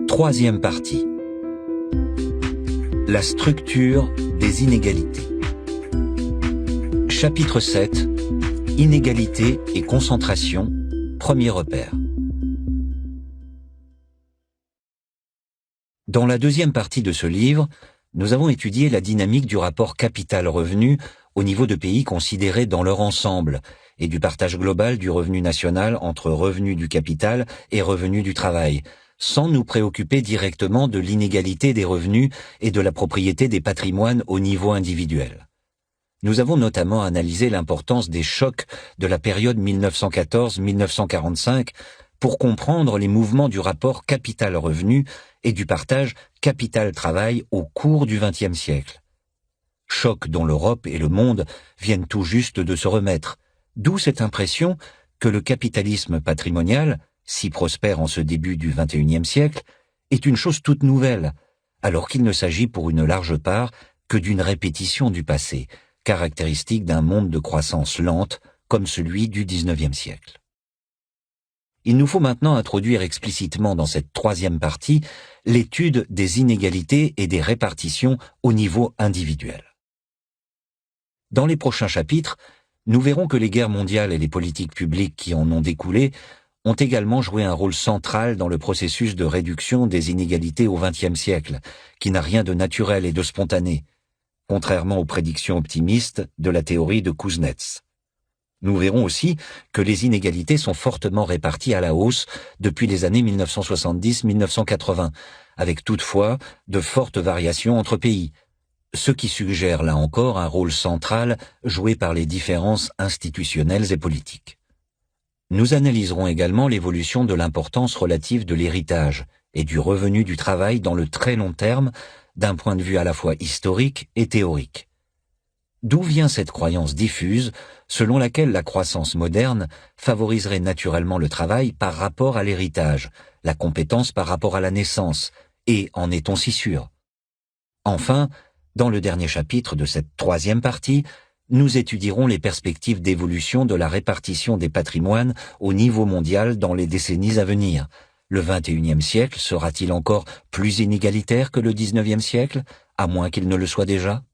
Troisième partie. La structure des inégalités. Chapitre 7. Inégalité et concentration. Premier repère. Dans la deuxième partie de ce livre, nous avons étudié la dynamique du rapport capital-revenu au niveau de pays considérés dans leur ensemble et du partage global du revenu national entre revenus du capital et revenus du travail, sans nous préoccuper directement de l'inégalité des revenus et de la propriété des patrimoines au niveau individuel. Nous avons notamment analysé l'importance des chocs de la période 1914-1945 pour comprendre les mouvements du rapport capital-revenu et du partage capital-travail au cours du XXe siècle. Choc dont l'Europe et le monde viennent tout juste de se remettre, d'où cette impression que le capitalisme patrimonial, si prospère en ce début du XXIe siècle, est une chose toute nouvelle, alors qu'il ne s'agit pour une large part que d'une répétition du passé, caractéristique d'un monde de croissance lente comme celui du XIXe siècle. Il nous faut maintenant introduire explicitement dans cette troisième partie l'étude des inégalités et des répartitions au niveau individuel. Dans les prochains chapitres, nous verrons que les guerres mondiales et les politiques publiques qui en ont découlé ont également joué un rôle central dans le processus de réduction des inégalités au XXe siècle, qui n'a rien de naturel et de spontané, contrairement aux prédictions optimistes de la théorie de Kuznets. Nous verrons aussi que les inégalités sont fortement réparties à la hausse depuis les années 1970-1980, avec toutefois de fortes variations entre pays, ce qui suggère là encore un rôle central joué par les différences institutionnelles et politiques. Nous analyserons également l'évolution de l'importance relative de l'héritage et du revenu du travail dans le très long terme, d'un point de vue à la fois historique et théorique. D'où vient cette croyance diffuse selon laquelle la croissance moderne favoriserait naturellement le travail par rapport à l'héritage, la compétence par rapport à la naissance, et en est-on si sûr? Enfin, dans le dernier chapitre de cette troisième partie, nous étudierons les perspectives d'évolution de la répartition des patrimoines au niveau mondial dans les décennies à venir. Le XXIe siècle sera-t-il encore plus inégalitaire que le XIXe siècle, à moins qu'il ne le soit déjà?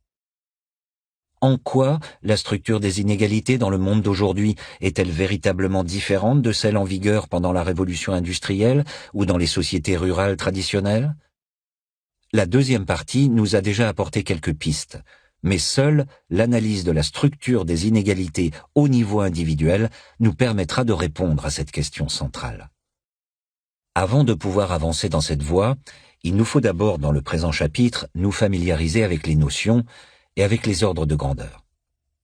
En quoi la structure des inégalités dans le monde d'aujourd'hui est-elle véritablement différente de celle en vigueur pendant la révolution industrielle ou dans les sociétés rurales traditionnelles? La deuxième partie nous a déjà apporté quelques pistes, mais seule l'analyse de la structure des inégalités au niveau individuel nous permettra de répondre à cette question centrale. Avant de pouvoir avancer dans cette voie, il nous faut d'abord, dans le présent chapitre, nous familiariser avec les notions et avec les ordres de grandeur.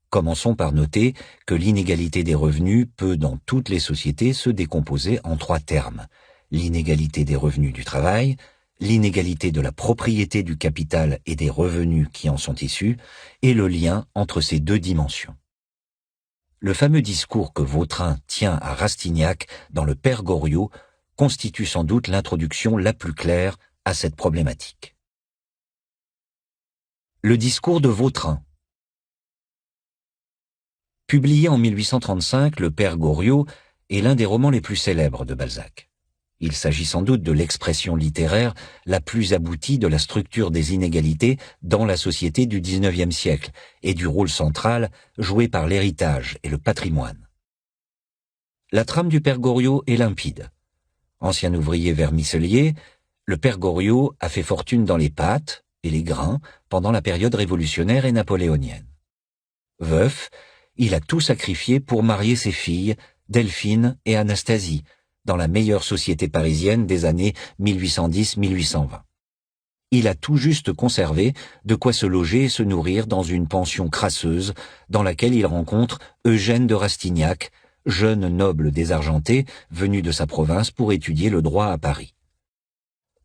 Commençons par noter que l'inégalité des revenus peut, dans toutes les sociétés, se décomposer en trois termes: l'inégalité des revenus du travail, l'inégalité de la propriété du capital et des revenus qui en sont issus, et le lien entre ces deux dimensions. Le fameux discours que Vautrin tient à Rastignac dans le Père Goriot constitue sans doute l'introduction la plus claire à cette problématique. Le discours de Vautrin. Publié en 1835, le Père Goriot est l'un des romans les plus célèbres de Balzac. Il s'agit sans doute de l'expression littéraire la plus aboutie de la structure des inégalités dans la société du XIXe siècle et du rôle central joué par l'héritage et le patrimoine. La trame du Père Goriot est limpide. Ancien ouvrier vermicellier, le Père Goriot a fait fortune dans les pâtes et les grains pendant la période révolutionnaire et napoléonienne. Veuf, il a tout sacrifié pour marier ses filles, Delphine et Anastasie, dans la meilleure société parisienne des années 1810-1820. Il a tout juste conservé de quoi se loger et se nourrir dans une pension crasseuse dans laquelle il rencontre Eugène de Rastignac, jeune noble désargenté venu de sa province pour étudier le droit à Paris.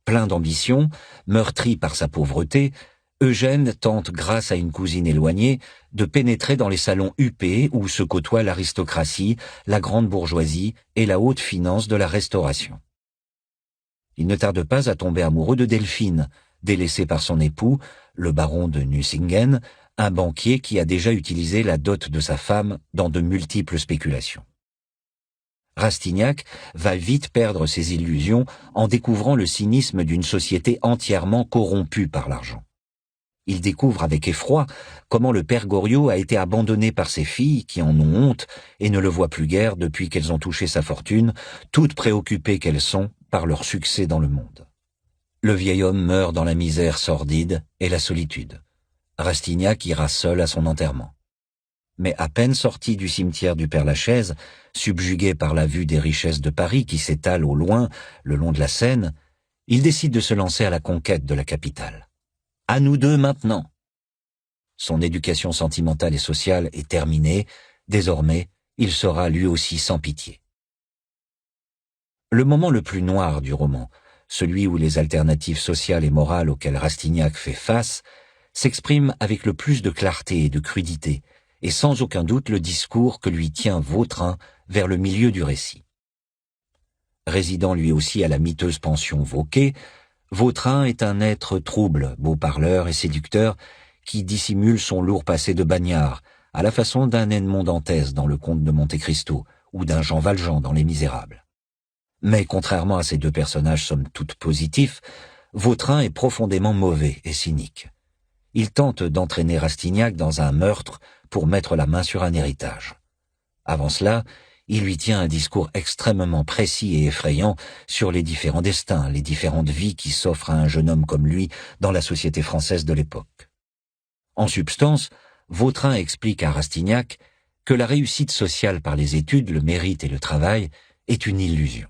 Plein d'ambition, meurtri par sa pauvreté, Eugène tente, grâce à une cousine éloignée, de pénétrer dans les salons huppés où se côtoient l'aristocratie, la grande bourgeoisie et la haute finance de la Restauration. Il ne tarde pas à tomber amoureux de Delphine, délaissée par son époux, le baron de Nucingen, un banquier qui a déjà utilisé la dot de sa femme dans de multiples spéculations. Rastignac va vite perdre ses illusions en découvrant le cynisme d'une société entièrement corrompue par l'argent. Il découvre avec effroi comment le père Goriot a été abandonné par ses filles qui en ont honte et ne le voient plus guère depuis qu'elles ont touché sa fortune, toutes préoccupées qu'elles sont par leur succès dans le monde. Le vieil homme meurt dans la misère sordide et la solitude. Rastignac ira seul à son enterrement. Mais à peine sorti du cimetière du Père-Lachaise, subjugué par la vue des richesses de Paris qui s'étalent au loin, le long de la Seine, il décide de se lancer à la conquête de la capitale. À nous deux maintenant. Son éducation sentimentale et sociale est terminée. Désormais, il sera lui aussi sans pitié. Le moment le plus noir du roman, celui où les alternatives sociales et morales auxquelles Rastignac fait face, s'exprime avec le plus de clarté et de crudité, et sans aucun doute le discours que lui tient Vautrin vers le milieu du récit. Résidant lui aussi à la miteuse pension Vauquer, Vautrin est un être trouble, beau parleur et séducteur, qui dissimule son lourd passé de bagnard, à la façon d'un Edmond Dantès dans Le Comte de Monte Cristo, ou d'un Jean Valjean dans Les Misérables. Mais contrairement à ces deux personnages somme toute positifs, Vautrin est profondément mauvais et cynique. Il tente d'entraîner Rastignac dans un meurtre pour mettre la main sur un héritage. Avant cela, il lui tient un discours extrêmement précis et effrayant sur les différents destins, les différentes vies qui s'offrent à un jeune homme comme lui dans la société française de l'époque. En substance, Vautrin explique à Rastignac que la réussite sociale par les études, le mérite et le travail est une illusion.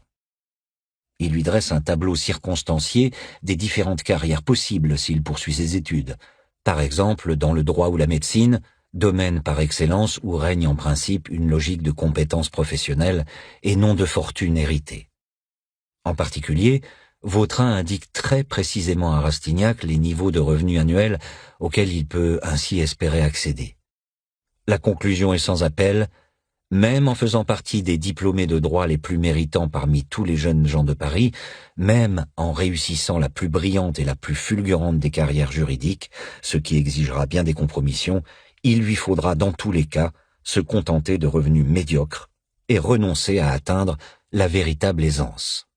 Il lui dresse un tableau circonstancié des différentes carrières possibles s'il poursuit ses études. Par exemple, dans le droit ou la médecine, domaine par excellence où règne en principe une logique de compétences professionnelles et non de fortune héritée. En particulier, Vautrin indique très précisément à Rastignac les niveaux de revenus annuels auxquels il peut ainsi espérer accéder. La conclusion est sans appel: même en faisant partie des diplômés de droit les plus méritants parmi tous les jeunes gens de Paris, même en réussissant la plus brillante et la plus fulgurante des carrières juridiques, ce qui exigera bien des compromissions, il lui faudra dans tous les cas se contenter de revenus médiocres et renoncer à atteindre la véritable aisance.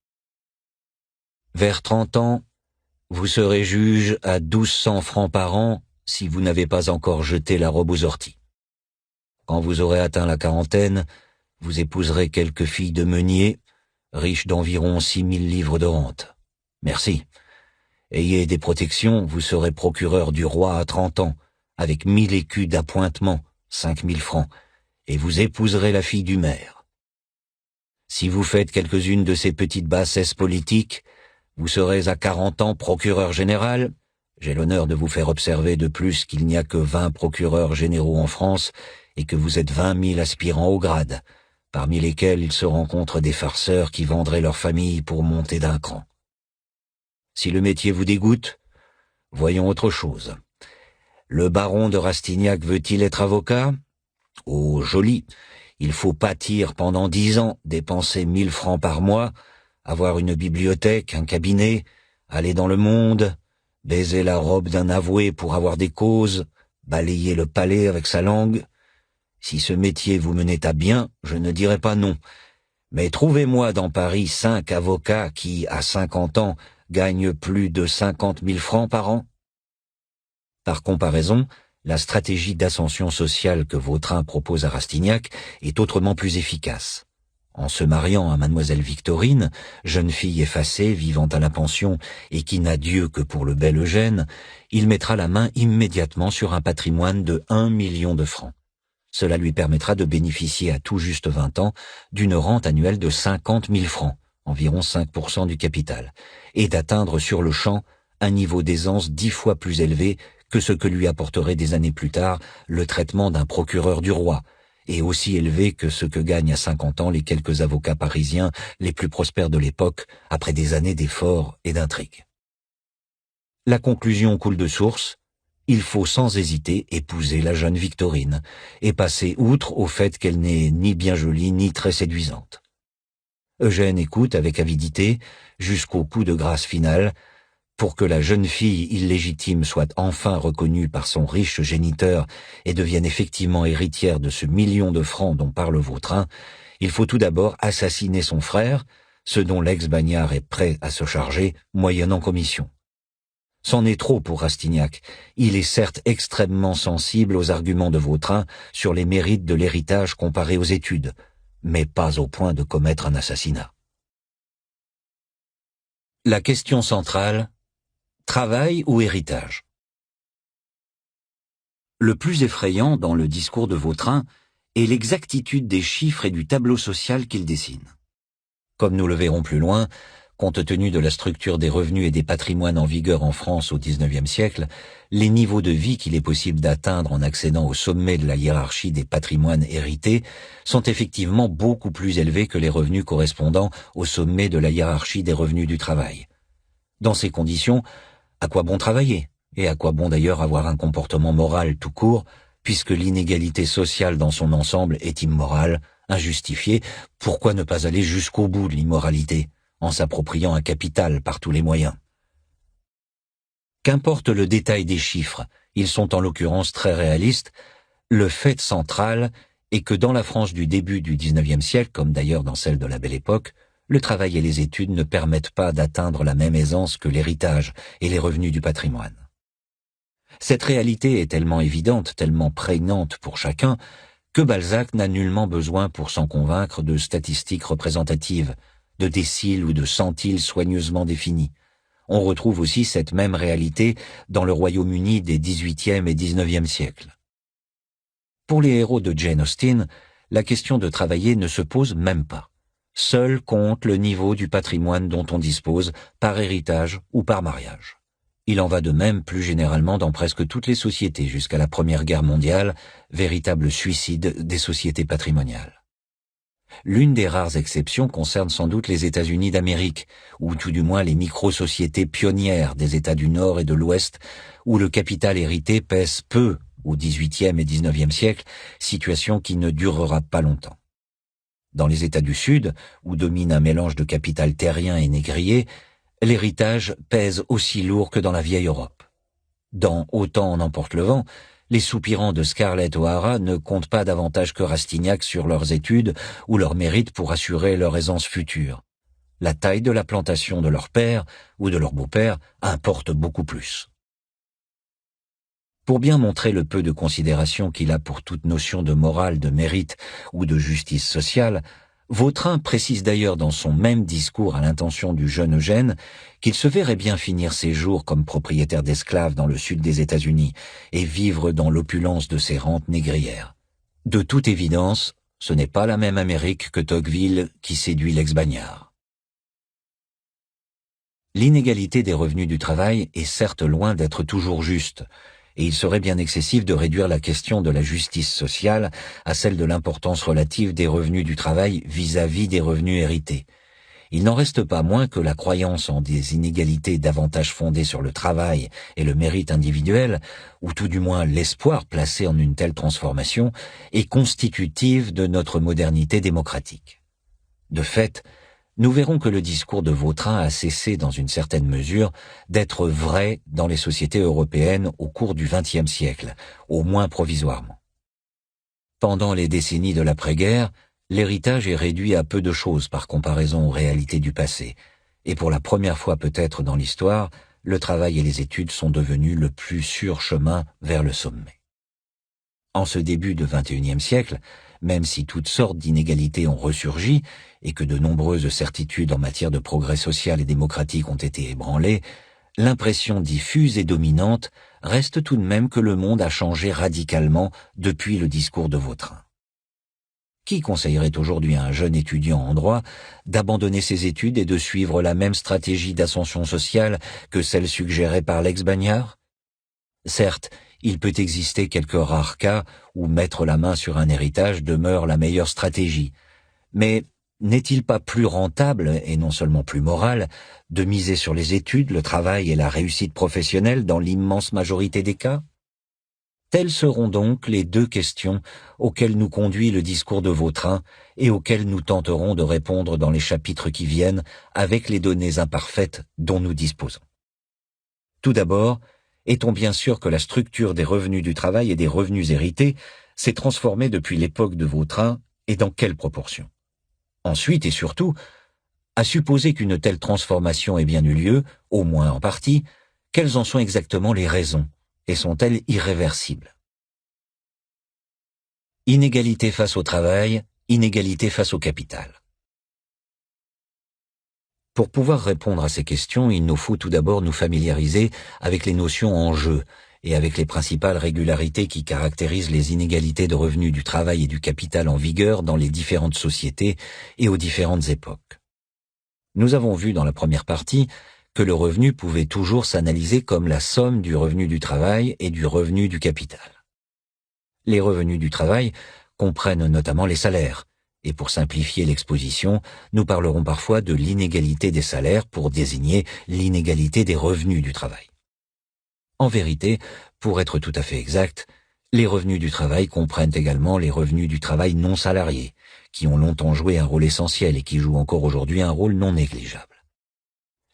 Vers 30 ans, vous serez juge à 1200 francs par an si vous n'avez pas encore jeté la robe aux orties. Quand vous aurez atteint la quarantaine, vous épouserez quelques filles de meunier, riches d'environ 6000 livres de rente. Merci. Ayez des protections, vous serez procureur du roi à 30 ans, avec 1000 écus d'appointement, 5000 francs, et vous épouserez la fille du maire. Si vous faites quelques-unes de ces petites bassesses politiques, vous serez à 40 ans procureur général. J'ai l'honneur de vous faire observer de plus qu'il n'y a que 20 procureurs généraux en France et que vous êtes 20 000 aspirants au grade, parmi lesquels il se rencontre des farceurs qui vendraient leur famille pour monter d'un cran. Si le métier vous dégoûte, voyons autre chose. Le baron de Rastignac veut-il être avocat? Oh, joli. Il faut pâtir pendant 10 ans, dépenser 1000 francs par mois, avoir une bibliothèque, un cabinet, aller dans le monde, baiser la robe d'un avoué pour avoir des causes, balayer le palais avec sa langue. Si ce métier vous menait à bien, je ne dirais pas non. Mais trouvez-moi dans Paris 5 avocats qui, à 50 ans, gagnent plus de 50 000 francs par an. Par comparaison, la stratégie d'ascension sociale que Vautrin propose à Rastignac est autrement plus efficace. En se mariant à mademoiselle Victorine, jeune fille effacée vivant à la pension et qui n'a Dieu que pour le bel Eugène, il mettra la main immédiatement sur un patrimoine de 1 million de francs. Cela lui permettra de bénéficier à tout juste 20 ans d'une rente annuelle de 50 000 francs, environ 5% du capital, et d'atteindre sur le champ un niveau d'aisance 10 fois plus élevé que ce que lui apporterait des années plus tard le traitement d'un procureur du roi, et aussi élevé que ce que gagnent à 50 ans les quelques avocats parisiens les plus prospères de l'époque après des années d'efforts et d'intrigues. La conclusion coule de source: il faut sans hésiter épouser la jeune Victorine et passer outre au fait qu'elle n'est ni bien jolie ni très séduisante. Eugène écoute avec avidité jusqu'au coup de grâce final pour que la jeune fille illégitime soit enfin reconnue par son riche géniteur et devienne effectivement héritière de ce million de francs dont parle Vautrin. Il faut tout d'abord assassiner son frère, ce dont l'ex-bagnard est prêt à se charger, moyennant commission. C'en est trop pour Rastignac. Il est certes extrêmement sensible aux arguments de Vautrin sur les mérites de l'héritage comparé aux études, mais pas au point de commettre un assassinat. La question centrale, travail ou héritage? Le plus effrayant dans le discours de Vautrin est l'exactitude des chiffres et du tableau social qu'il dessine. Comme nous le verrons plus loin, compte tenu de la structure des revenus et des patrimoines en vigueur en France au XIXe siècle, les niveaux de vie qu'il est possible d'atteindre en accédant au sommet de la hiérarchie des patrimoines hérités sont effectivement beaucoup plus élevés que les revenus correspondant au sommet de la hiérarchie des revenus du travail. Dans ces conditions, à quoi bon travailler? Et à quoi bon d'ailleurs avoir un comportement moral tout court, puisque l'inégalité sociale dans son ensemble est immorale, injustifiée, pourquoi ne pas aller jusqu'au bout de l'immoralité, en s'appropriant un capital par tous les moyens? Qu'importe le détail des chiffres, ils sont en l'occurrence très réalistes, le fait central est que dans la France du début du XIXe siècle, comme d'ailleurs dans celle de la Belle Époque, le travail et les études ne permettent pas d'atteindre la même aisance que l'héritage et les revenus du patrimoine. Cette réalité est tellement évidente, tellement prégnante pour chacun, que Balzac n'a nullement besoin pour s'en convaincre de statistiques représentatives, de déciles ou de centiles soigneusement définis. On retrouve aussi cette même réalité dans le Royaume-Uni des XVIIIe et XIXe siècles. Pour les héros de Jane Austen, la question de travailler ne se pose même pas. Seul compte le niveau du patrimoine dont on dispose par héritage ou par mariage. Il en va de même plus généralement dans presque toutes les sociétés jusqu'à la Première Guerre mondiale, véritable suicide des sociétés patrimoniales. L'une des rares exceptions concerne sans doute les États-Unis d'Amérique, ou tout du moins les micro-sociétés pionnières des États du Nord et de l'Ouest, où le capital hérité pèse peu au XVIIIe et XIXe siècle, situation qui ne durera pas longtemps. Dans les États du Sud, où domine un mélange de capital terrien et négrier, l'héritage pèse aussi lourd que dans la vieille Europe. Dans Autant en emporte le vent, les soupirants de Scarlett O'Hara ne comptent pas davantage que Rastignac sur leurs études ou leur mérite pour assurer leur aisance future. La taille de la plantation de leur père ou de leur beau-père importe beaucoup plus. Pour bien montrer le peu de considération qu'il a pour toute notion de morale, de mérite ou de justice sociale, Vautrin précise d'ailleurs dans son même discours à l'intention du jeune Eugène qu'il se verrait bien finir ses jours comme propriétaire d'esclaves dans le sud des États-Unis et vivre dans l'opulence de ses rentes négrières. De toute évidence, ce n'est pas la même Amérique que Tocqueville qui séduit l'ex-bagnard. L'inégalité des revenus du travail est certes loin d'être toujours juste, et il serait bien excessif de réduire la question de la justice sociale à celle de l'importance relative des revenus du travail vis-à-vis des revenus hérités. Il n'en reste pas moins que la croyance en des inégalités davantage fondées sur le travail et le mérite individuel, ou tout du moins l'espoir placé en une telle transformation, est constitutive de notre modernité démocratique. De fait, nous verrons que le discours de Vautrin a cessé dans une certaine mesure d'être vrai dans les sociétés européennes au cours du XXe siècle, au moins provisoirement. Pendant les décennies de l'après-guerre, l'héritage est réduit à peu de choses par comparaison aux réalités du passé, et pour la première fois peut-être dans l'histoire, le travail et les études sont devenus le plus sûr chemin vers le sommet. En ce début de XXIe siècle, même si toutes sortes d'inégalités ont ressurgi et que de nombreuses certitudes en matière de progrès social et démocratique ont été ébranlées, l'impression diffuse et dominante reste tout de même que le monde a changé radicalement depuis le discours de Vautrin. Qui conseillerait aujourd'hui à un jeune étudiant en droit d'abandonner ses études et de suivre la même stratégie d'ascension sociale que celle suggérée par l'ex-bagnard? Certes, il peut exister quelques rares cas où mettre la main sur un héritage demeure la meilleure stratégie. Mais n'est-il pas plus rentable, et non seulement plus moral, de miser sur les études, le travail et la réussite professionnelle dans l'immense majorité des cas? Telles seront donc les deux questions auxquelles nous conduit le discours de Vautrin et auxquelles nous tenterons de répondre dans les chapitres qui viennent avec les données imparfaites dont nous disposons. Tout d'abord, est-on bien sûr que la structure des revenus du travail et des revenus hérités s'est transformée depuis l'époque de Vautrin et dans quelle proportion? Ensuite et surtout, à supposer qu'une telle transformation ait bien eu lieu, au moins en partie, quelles en sont exactement les raisons, et sont-elles irréversibles? Inégalité face au travail, inégalité face au capital. Pour pouvoir répondre à ces questions, il nous faut tout d'abord nous familiariser avec les notions en jeu et avec les principales régularités qui caractérisent les inégalités de revenus du travail et du capital en vigueur dans les différentes sociétés et aux différentes époques. Nous avons vu dans la première partie que le revenu pouvait toujours s'analyser comme la somme du revenu du travail et du revenu du capital. Les revenus du travail comprennent notamment les salaires, et pour simplifier l'exposition, nous parlerons parfois de l'inégalité des salaires pour désigner l'inégalité des revenus du travail. En vérité, pour être tout à fait exact, les revenus du travail comprennent également les revenus du travail non salarié, qui ont longtemps joué un rôle essentiel et qui jouent encore aujourd'hui un rôle non négligeable.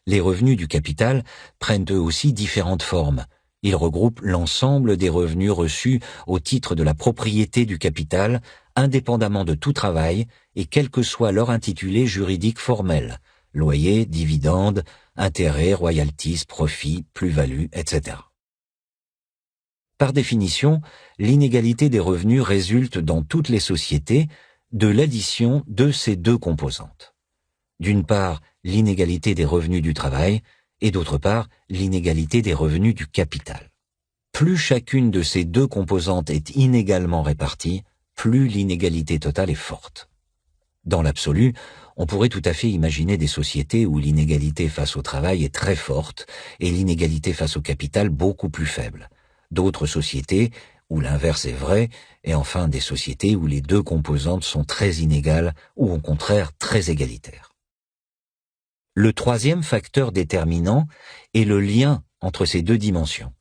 Les revenus du capital prennent eux aussi différentes formes. Ils regroupent l'ensemble des revenus reçus au titre de la propriété du capital, indépendamment de tout travail et quel que soit leur intitulé juridique formel, loyer, dividendes, intérêts, royalties, profits, plus-values, etc. Par définition, l'inégalité des revenus résulte dans toutes les sociétés de l'addition de ces deux composantes. D'une part, l'inégalité des revenus du travail et d'autre part, l'inégalité des revenus du capital. Plus chacune de ces deux composantes est inégalement répartie, plus l'inégalité totale est forte. Dans l'absolu, on pourrait tout à fait imaginer des sociétés où l'inégalité face au travail est très forte et l'inégalité face au capital beaucoup plus faible. D'autres sociétés où l'inverse est vrai, et enfin des sociétés où les deux composantes sont très inégales ou au contraire très égalitaires. Le troisième facteur déterminant est le lien entre ces deux dimensions.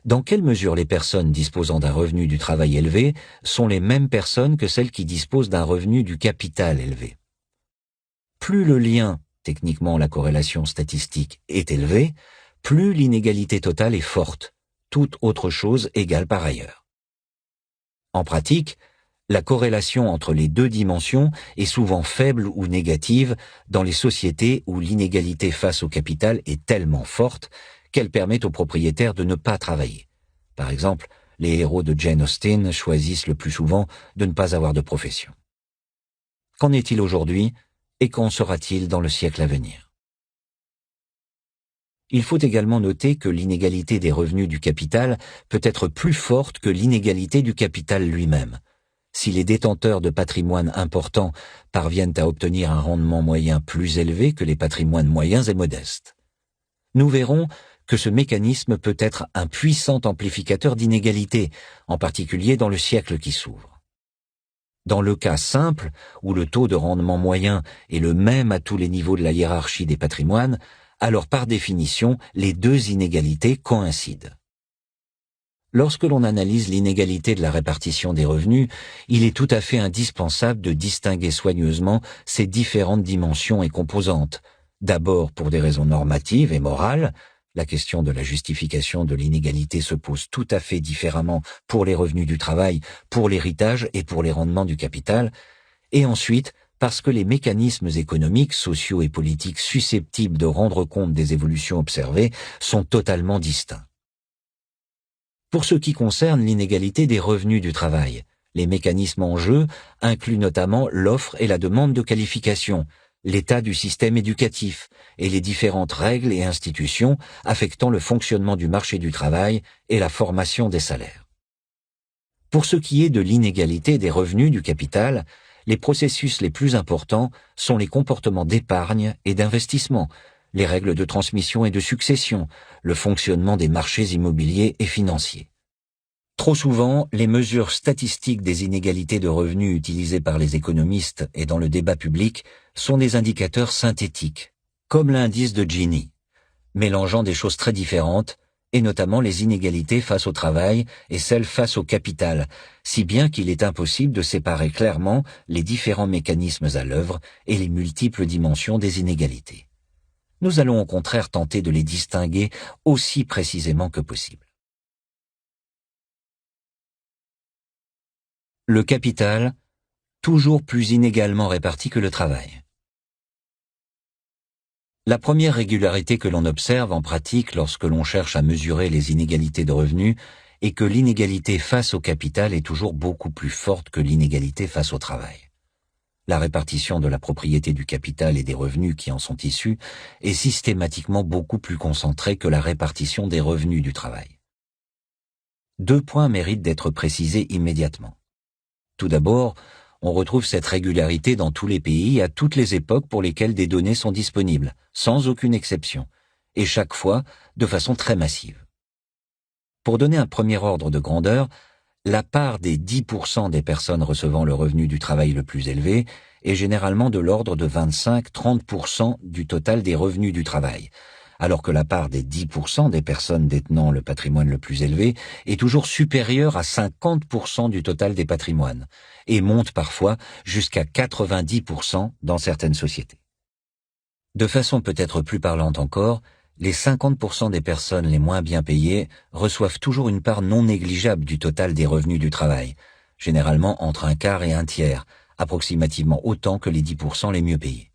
Dans quelle mesure les personnes disposant d'un revenu du travail élevé sont les mêmes personnes que celles qui disposent d'un revenu du capital élevé? Plus le lien, techniquement la corrélation statistique, est élevé, plus l'inégalité totale est forte, toute autre chose égale par ailleurs. En pratique, la corrélation entre les deux dimensions est souvent faible ou négative dans les sociétés où l'inégalité face au capital est tellement forte qu'elle permet aux propriétaires de ne pas travailler. Par exemple, les héros de Jane Austen choisissent le plus souvent de ne pas avoir de profession. Qu'en est-il aujourd'hui et qu'en sera-t-il dans le siècle à venir? Il faut également noter que l'inégalité des revenus du capital peut être plus forte que l'inégalité du capital lui-même. Si les détenteurs de patrimoine importants parviennent à obtenir un rendement moyen plus élevé que les patrimoines moyens et modestes. Nous verrons que ce mécanisme peut être un puissant amplificateur d'inégalités, en particulier dans le siècle qui s'ouvre. Dans le cas simple, où le taux de rendement moyen est le même à tous les niveaux de la hiérarchie des patrimoines, alors par définition, les deux inégalités coïncident. Lorsque l'on analyse l'inégalité de la répartition des revenus, il est tout à fait indispensable de distinguer soigneusement ces différentes dimensions et composantes. D'abord pour des raisons normatives et morales, la question de la justification de l'inégalité se pose tout à fait différemment pour les revenus du travail, pour l'héritage et pour les rendements du capital, et ensuite parce que les mécanismes économiques, sociaux et politiques susceptibles de rendre compte des évolutions observées sont totalement distincts. Pour ce qui concerne l'inégalité des revenus du travail, les mécanismes en jeu incluent notamment l'offre et la demande de qualification, l'état du système éducatif et les différentes règles et institutions affectant le fonctionnement du marché du travail et la formation des salaires. Pour ce qui est de l'inégalité des revenus du capital, les processus les plus importants sont les comportements d'épargne et d'investissement, les règles de transmission et de succession, le fonctionnement des marchés immobiliers et financiers. Trop souvent, les mesures statistiques des inégalités de revenus utilisées par les économistes et dans le débat public sont des indicateurs synthétiques, comme l'indice de Gini, mélangeant des choses très différentes, et notamment les inégalités face au travail et celles face au capital, si bien qu'il est impossible de séparer clairement les différents mécanismes à l'œuvre et les multiples dimensions des inégalités. Nous allons au contraire tenter de les distinguer aussi précisément que possible. Le capital, toujours plus inégalement répartis que le travail. La première régularité que l'on observe en pratique lorsque l'on cherche à mesurer les inégalités de revenus est que l'inégalité face au capital est toujours beaucoup plus forte que l'inégalité face au travail. La répartition de la propriété du capital et des revenus qui en sont issus est systématiquement beaucoup plus concentrée que la répartition des revenus du travail. 2 points méritent d'être précisés immédiatement. Tout d'abord, on retrouve cette régularité dans tous les pays à toutes les époques pour lesquelles des données sont disponibles, sans aucune exception, et chaque fois de façon très massive. Pour donner un premier ordre de grandeur, la part des 10% des personnes recevant le revenu du travail le plus élevé est généralement de l'ordre de 25-30% du total des revenus du travail, alors que la part des 10% des personnes détenant le patrimoine le plus élevé est toujours supérieure à 50% du total des patrimoines, et monte parfois jusqu'à 90% dans certaines sociétés. De façon peut-être plus parlante encore, les 50% des personnes les moins bien payées reçoivent toujours une part non négligeable du total des revenus du travail, généralement entre un quart et un tiers, approximativement autant que les 10% les mieux payés.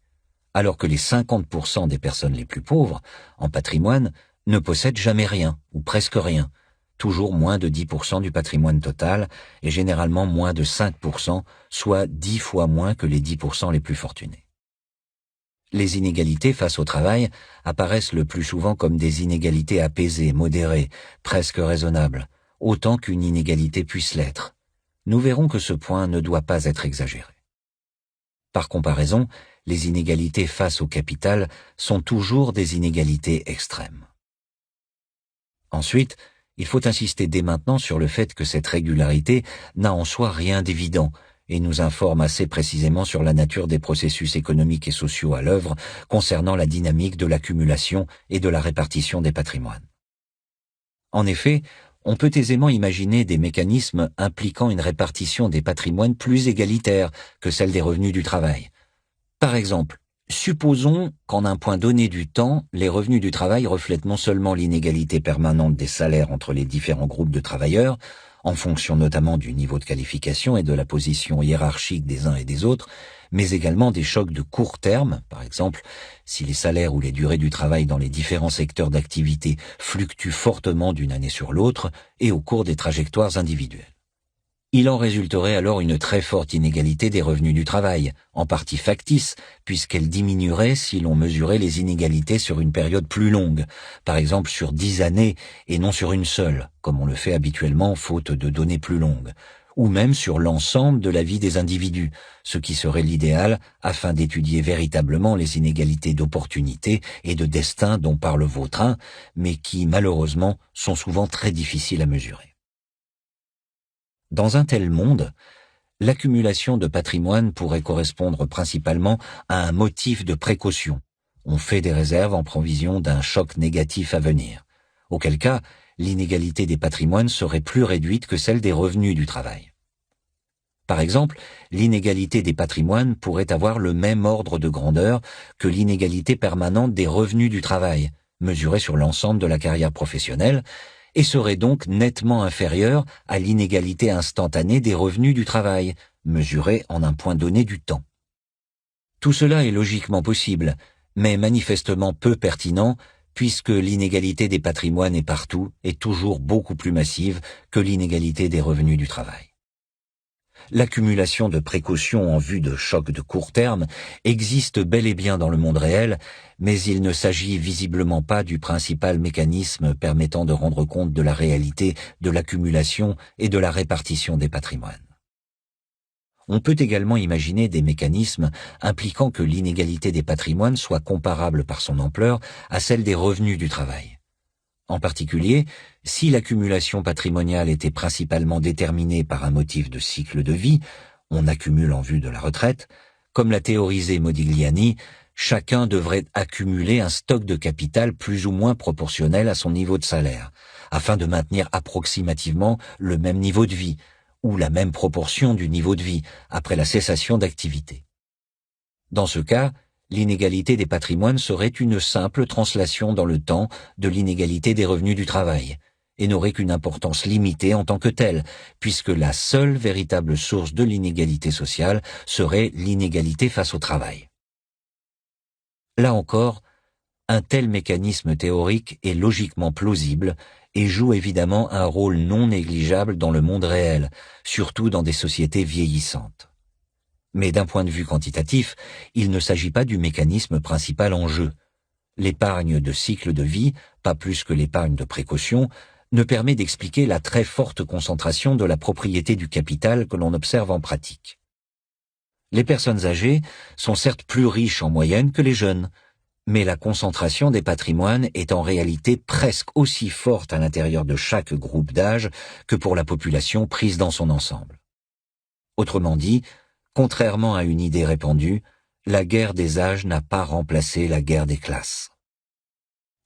Alors que les 50% des personnes les plus pauvres, en patrimoine, ne possèdent jamais rien, ou presque rien, toujours moins de 10% du patrimoine total, et généralement moins de 5%, soit 10 fois moins que les 10% les plus fortunés. Les inégalités face au travail apparaissent le plus souvent comme des inégalités apaisées, modérées, presque raisonnables, autant qu'une inégalité puisse l'être. Nous verrons que ce point ne doit pas être exagéré. Par comparaison, les inégalités face au capital sont toujours des inégalités extrêmes. Ensuite, il faut insister dès maintenant sur le fait que cette régularité n'a en soi rien d'évident et nous informe assez précisément sur la nature des processus économiques et sociaux à l'œuvre concernant la dynamique de l'accumulation et de la répartition des patrimoines. En effet, on peut aisément imaginer des mécanismes impliquant une répartition des patrimoines plus égalitaire que celle des revenus du travail. Par exemple, supposons qu'en un point donné du temps, les revenus du travail reflètent non seulement l'inégalité permanente des salaires entre les différents groupes de travailleurs, en fonction notamment du niveau de qualification et de la position hiérarchique des uns et des autres, mais également des chocs de court terme, par exemple, si les salaires ou les durées du travail dans les différents secteurs d'activité fluctuent fortement d'une année sur l'autre et au cours des trajectoires individuelles. Il en résulterait alors une très forte inégalité des revenus du travail, en partie factice, puisqu'elle diminuerait si l'on mesurait les inégalités sur une période plus longue, par exemple sur 10 années et non sur une seule, comme on le fait habituellement faute de données plus longues, ou même sur l'ensemble de la vie des individus, ce qui serait l'idéal afin d'étudier véritablement les inégalités d'opportunités et de destin dont parle Vautrin, mais qui malheureusement sont souvent très difficiles à mesurer. Dans un tel monde, l'accumulation de patrimoine pourrait correspondre principalement à un motif de précaution. On fait des réserves en provision d'un choc négatif à venir, auquel cas l'inégalité des patrimoines serait plus réduite que celle des revenus du travail. Par exemple, l'inégalité des patrimoines pourrait avoir le même ordre de grandeur que l'inégalité permanente des revenus du travail, mesurée sur l'ensemble de la carrière professionnelle, et serait donc nettement inférieure à l'inégalité instantanée des revenus du travail, mesurée en un point donné du temps. Tout cela est logiquement possible, mais manifestement peu pertinent, puisque l'inégalité des patrimoines est partout et toujours beaucoup plus massive que l'inégalité des revenus du travail. L'accumulation de précautions en vue de chocs de court terme existe bel et bien dans le monde réel, mais il ne s'agit visiblement pas du principal mécanisme permettant de rendre compte de la réalité de l'accumulation et de la répartition des patrimoines. On peut également imaginer des mécanismes impliquant que l'inégalité des patrimoines soit comparable par son ampleur à celle des revenus du travail. En particulier, si l'accumulation patrimoniale était principalement déterminée par un motif de cycle de vie, on accumule en vue de la retraite, comme l'a théorisé Modigliani, chacun devrait accumuler un stock de capital plus ou moins proportionnel à son niveau de salaire, afin de maintenir approximativement le même niveau de vie, ou la même proportion du niveau de vie, après la cessation d'activité. Dans ce cas, l'inégalité des patrimoines serait une simple translation dans le temps de l'inégalité des revenus du travail, et n'aurait qu'une importance limitée en tant que telle, puisque la seule véritable source de l'inégalité sociale serait l'inégalité face au travail. Là encore, un tel mécanisme théorique est logiquement plausible et joue évidemment un rôle non négligeable dans le monde réel, surtout dans des sociétés vieillissantes. Mais d'un point de vue quantitatif, il ne s'agit pas du mécanisme principal en jeu. L'épargne de cycle de vie, pas plus que l'épargne de précaution, ne permet d'expliquer la très forte concentration de la propriété du capital que l'on observe en pratique. Les personnes âgées sont certes plus riches en moyenne que les jeunes, mais la concentration des patrimoines est en réalité presque aussi forte à l'intérieur de chaque groupe d'âge que pour la population prise dans son ensemble. Autrement dit, contrairement à une idée répandue, la guerre des âges n'a pas remplacé la guerre des classes.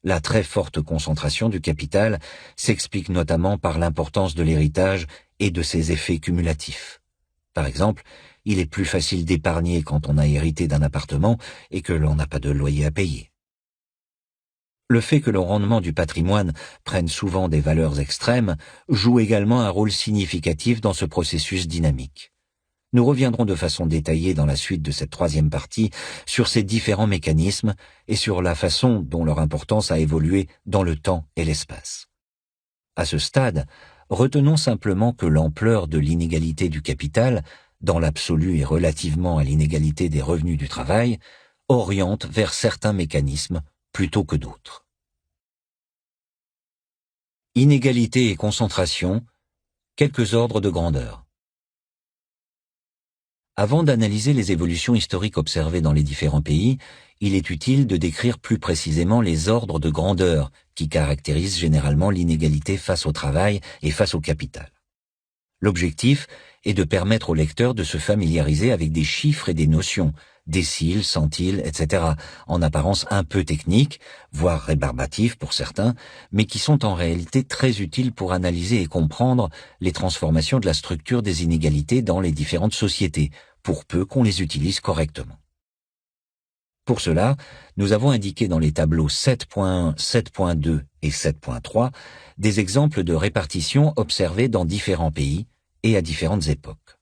La très forte concentration du capital s'explique notamment par l'importance de l'héritage et de ses effets cumulatifs. Par exemple, il est plus facile d'épargner quand on a hérité d'un appartement et que l'on n'a pas de loyer à payer. Le fait que le rendement du patrimoine prenne souvent des valeurs extrêmes joue également un rôle significatif dans ce processus dynamique. Nous reviendrons de façon détaillée dans la suite de cette troisième partie sur ces différents mécanismes et sur la façon dont leur importance a évolué dans le temps et l'espace. À ce stade, retenons simplement que l'ampleur de l'inégalité du capital, dans l'absolu et relativement à l'inégalité des revenus du travail, oriente vers certains mécanismes plutôt que d'autres. Inégalité et concentration, quelques ordres de grandeur. Avant d'analyser les évolutions historiques observées dans les différents pays, il est utile de décrire plus précisément les ordres de grandeur qui caractérisent généralement l'inégalité face au travail et face au capital. L'objectif est de permettre au lecteur de se familiariser avec des chiffres et des notions, déciles, centiles, etc., en apparence un peu techniques, voire rébarbatifs pour certains, mais qui sont en réalité très utiles pour analyser et comprendre les transformations de la structure des inégalités dans les différentes sociétés, pour peu qu'on les utilise correctement. Pour cela, nous avons indiqué dans les tableaux 7.1, 7.2 et 7.3 des exemples de répartition observés dans différents pays et à différentes époques.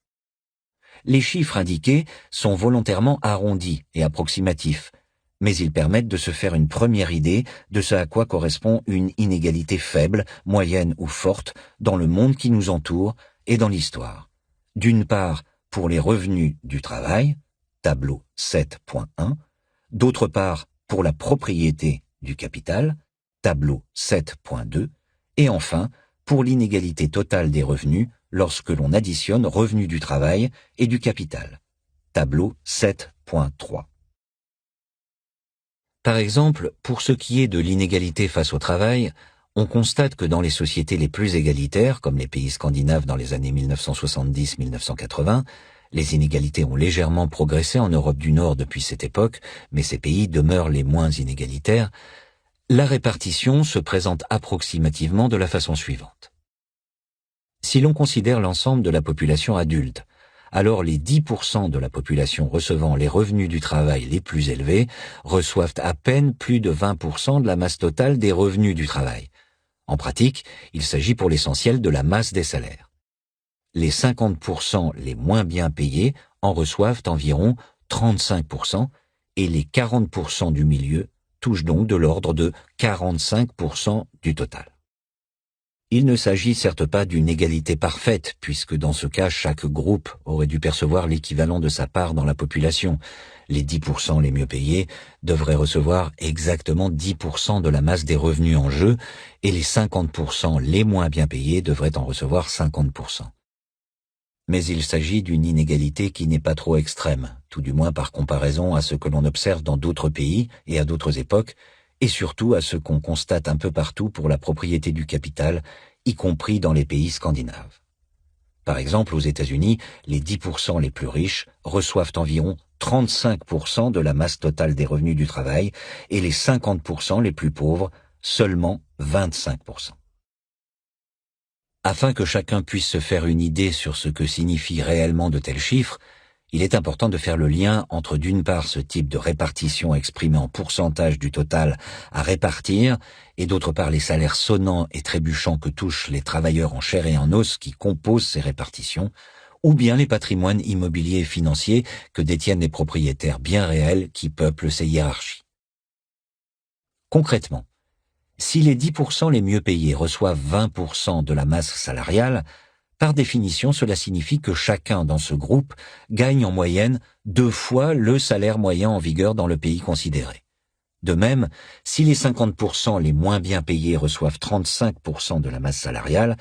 Les chiffres indiqués sont volontairement arrondis et approximatifs, mais ils permettent de se faire une première idée de ce à quoi correspond une inégalité faible, moyenne ou forte dans le monde qui nous entoure et dans l'histoire. D'une part, pour les revenus du travail, tableau 7.1, d'autre part, pour la propriété du capital, tableau 7.2, et enfin, pour l'inégalité totale des revenus lorsque l'on additionne revenus du travail et du capital, tableau 7.3. Par exemple, pour ce qui est de l'inégalité face au travail, on constate que dans les sociétés les plus égalitaires, comme les pays scandinaves dans les années 1970-1980, les inégalités ont légèrement progressé en Europe du Nord depuis cette époque, mais ces pays demeurent les moins inégalitaires. La répartition se présente approximativement de la façon suivante. Si l'on considère l'ensemble de la population adulte, alors les 10% de la population recevant les revenus du travail les plus élevés reçoivent à peine plus de 20% de la masse totale des revenus du travail. En pratique, il s'agit pour l'essentiel de la masse des salaires. Les 50% les moins bien payés en reçoivent environ 35% et les 40% du milieu touchent donc de l'ordre de 45% du total. Il ne s'agit certes pas d'une égalité parfaite, puisque dans ce cas, chaque groupe aurait dû percevoir l'équivalent de sa part dans la population. Les 10% les mieux payés devraient recevoir exactement 10% de la masse des revenus en jeu, et les 50% les moins bien payés devraient en recevoir 50%. Mais il s'agit d'une inégalité qui n'est pas trop extrême, tout du moins par comparaison à ce que l'on observe dans d'autres pays et à d'autres époques, et surtout à ce qu'on constate un peu partout pour la propriété du capital, y compris dans les pays scandinaves. Par exemple, aux États-Unis, les 10% les plus riches reçoivent environ 35% de la masse totale des revenus du travail et les 50% les plus pauvres, seulement 25%. Afin que chacun puisse se faire une idée sur ce que signifient réellement de tels chiffres, Il est important de faire le lien entre d'une part ce type de répartition exprimé en pourcentage du total à répartir et d'autre part les salaires sonnants et trébuchants que touchent les travailleurs en chair et en os qui composent ces répartitions, ou bien les patrimoines immobiliers et financiers que détiennent les propriétaires bien réels qui peuplent ces hiérarchies. Concrètement, si les 10% les mieux payés reçoivent 20% de la masse salariale, par définition, cela signifie que chacun dans ce groupe gagne en moyenne 2 fois le salaire moyen en vigueur dans le pays considéré. De même, si les 50% les moins bien payés reçoivent 35% de la masse salariale,